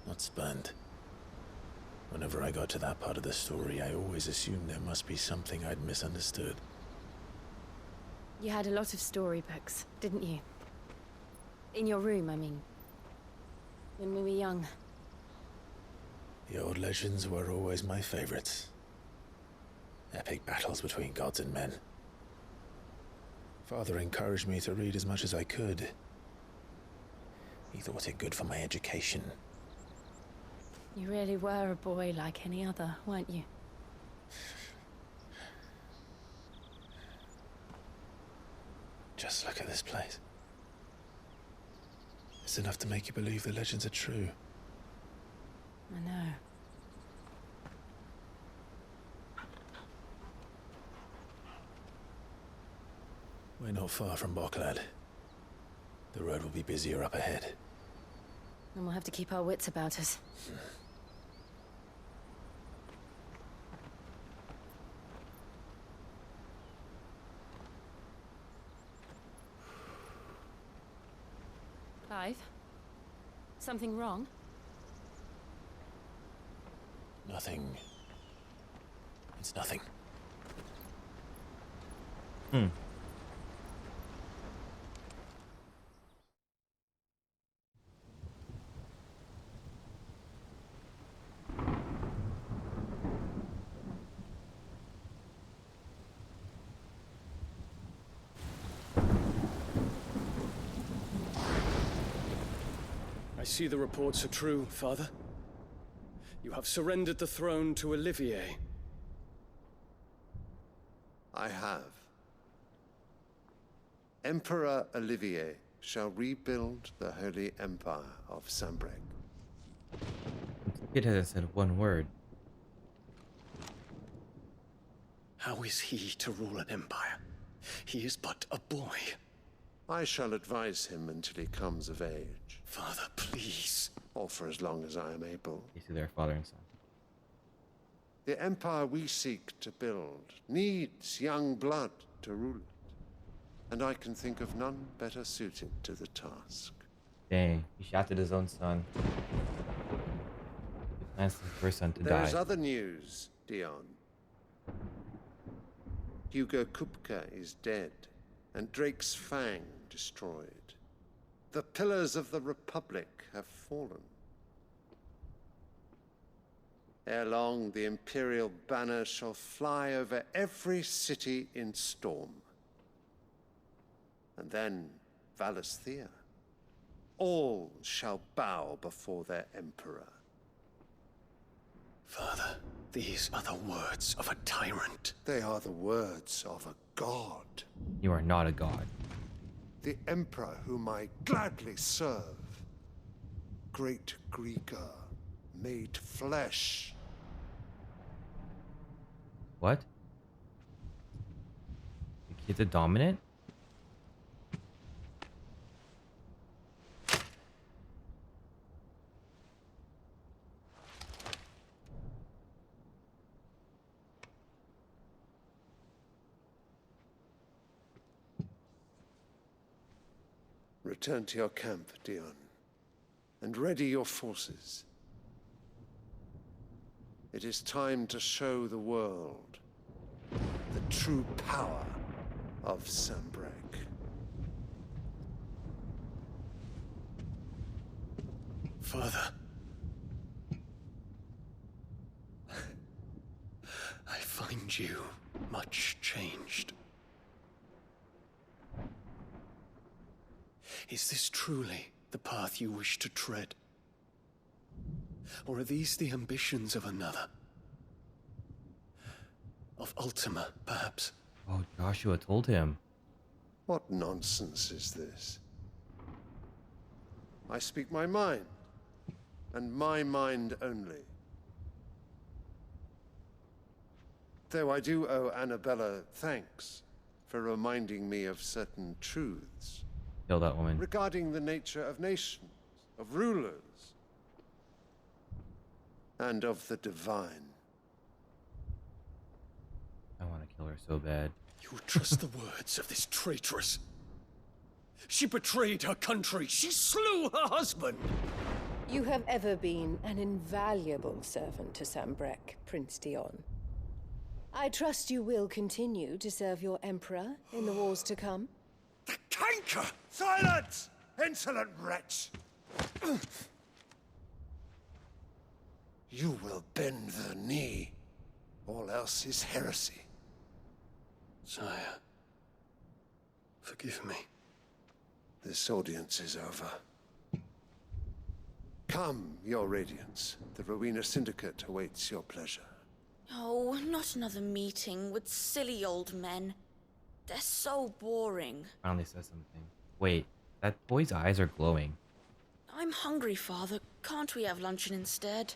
Speaker 3: not spurned. Whenever I got to that part of the story, I always assumed there must be something I'd misunderstood.
Speaker 19: You had a lot of storybooks, didn't you? In your room, I mean. When we were young.
Speaker 3: The old legends were always my favorites. Epic battles between gods and men. Father encouraged me to read as much as I could. He thought it good for my education.
Speaker 19: You really were a boy like any other, weren't you?
Speaker 3: Just look at this place. It's enough to make you believe the legends are true.
Speaker 19: I know.
Speaker 3: We're not far from Boklad. The road will be busier up ahead.
Speaker 19: And we'll have to keep our wits about us. Clive? Something wrong?
Speaker 3: Nothing. It's nothing.
Speaker 21: I see the reports are true, Father. You have surrendered the throne to Olivier.
Speaker 22: I have. Emperor Olivier
Speaker 12: shall rebuild the Holy Empire of Sambrek.
Speaker 1: The kid hasn't said one word.
Speaker 21: How is he to rule an empire? He is but a boy.
Speaker 12: I shall advise him until he comes of age.
Speaker 21: Father, please.
Speaker 12: Or for as long as I am able.
Speaker 1: You see their father and son.
Speaker 12: The empire we seek to build needs young blood to rule it. And I can think of none better suited to the task.
Speaker 1: Dang, he shafted his own son. He plans for his first son to die.
Speaker 12: There is other news, Dion. Hugo Kupka is dead, and Drake's Fang destroyed. The pillars of the Republic have fallen. Ere long, the Imperial banner shall fly over every city in Storm. And then Valisthea. All shall bow before their Emperor.
Speaker 21: Father, these are the words of a tyrant.
Speaker 12: They are the words of a god.
Speaker 1: You are not a god.
Speaker 12: The Emperor whom I gladly serve. Great Greeker, made flesh.
Speaker 1: What? The kid's a dominant?
Speaker 12: Return to your camp, Dion, and ready your forces. It is time to show the world the true power of Sambrek.
Speaker 21: Father. I find you much changed. Is this truly the path you wish to tread? Or are these the ambitions of another? Of Ultima, perhaps?
Speaker 1: Oh, Joshua told him.
Speaker 12: What nonsense is this? I speak my mind, and my mind only. Though I do owe Annabella thanks for reminding me of certain truths.
Speaker 1: Kill that woman.
Speaker 12: Regarding the nature of nations, of rulers, and of the divine.
Speaker 1: I want to kill her so bad.
Speaker 21: You trust the words of this traitress? She betrayed her country. She slew her husband.
Speaker 22: You have ever been an invaluable servant to Sambrek, Prince Dion. I trust you will continue to serve your Emperor in the wars to come.
Speaker 12: The canker! Silence! Insolent wretch! You will bend the knee. All else is heresy.
Speaker 21: Sire, forgive me.
Speaker 12: This audience is over. Come, your Radiance. The Rowena Syndicate awaits your pleasure.
Speaker 23: Oh, not another meeting with silly old men. They're so boring.
Speaker 1: Finally says something. Wait, that boy's eyes are glowing.
Speaker 23: I'm hungry, Father. Can't we have luncheon instead?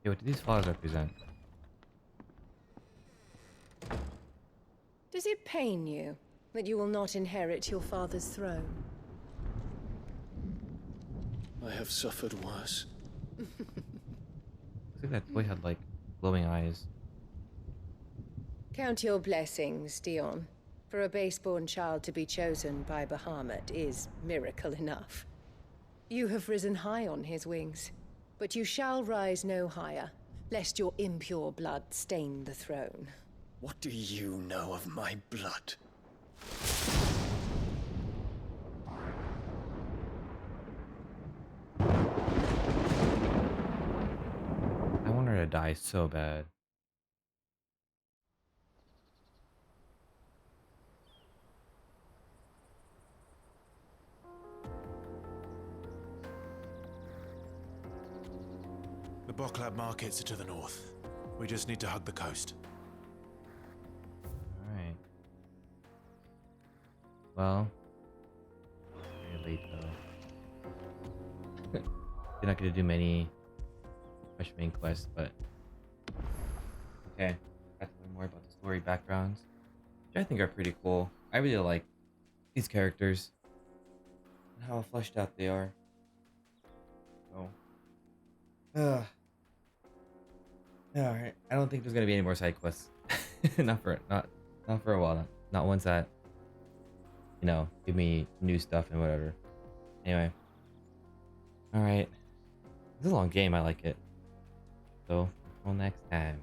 Speaker 1: Hey, what do these flowers represent?
Speaker 22: Does it pain you that you will not inherit your father's throne?
Speaker 21: I have suffered worse.
Speaker 1: Looks like that boy had, like, glowing eyes.
Speaker 22: Count your blessings, Dion. For a base-born child to be chosen by Bahamut is miracle enough. You have risen high on his wings, but you shall rise no higher, lest your impure blood stain the throne.
Speaker 21: What do you know of my blood?
Speaker 1: I want her to die so bad.
Speaker 24: The Boklab markets are to the north. We just need to hug the coast.
Speaker 1: Alright. well. Very late though. You're not gonna do many fresh main quests, but okay. Got to learn more about the story backgrounds, which I think are pretty cool. I really like these characters and how fleshed out they are. So, all right. I don't think there's gonna be any more side quests. Not for a while. Not ones that give me new stuff and whatever. Anyway, all right. It's a long game. I like it. So until next time.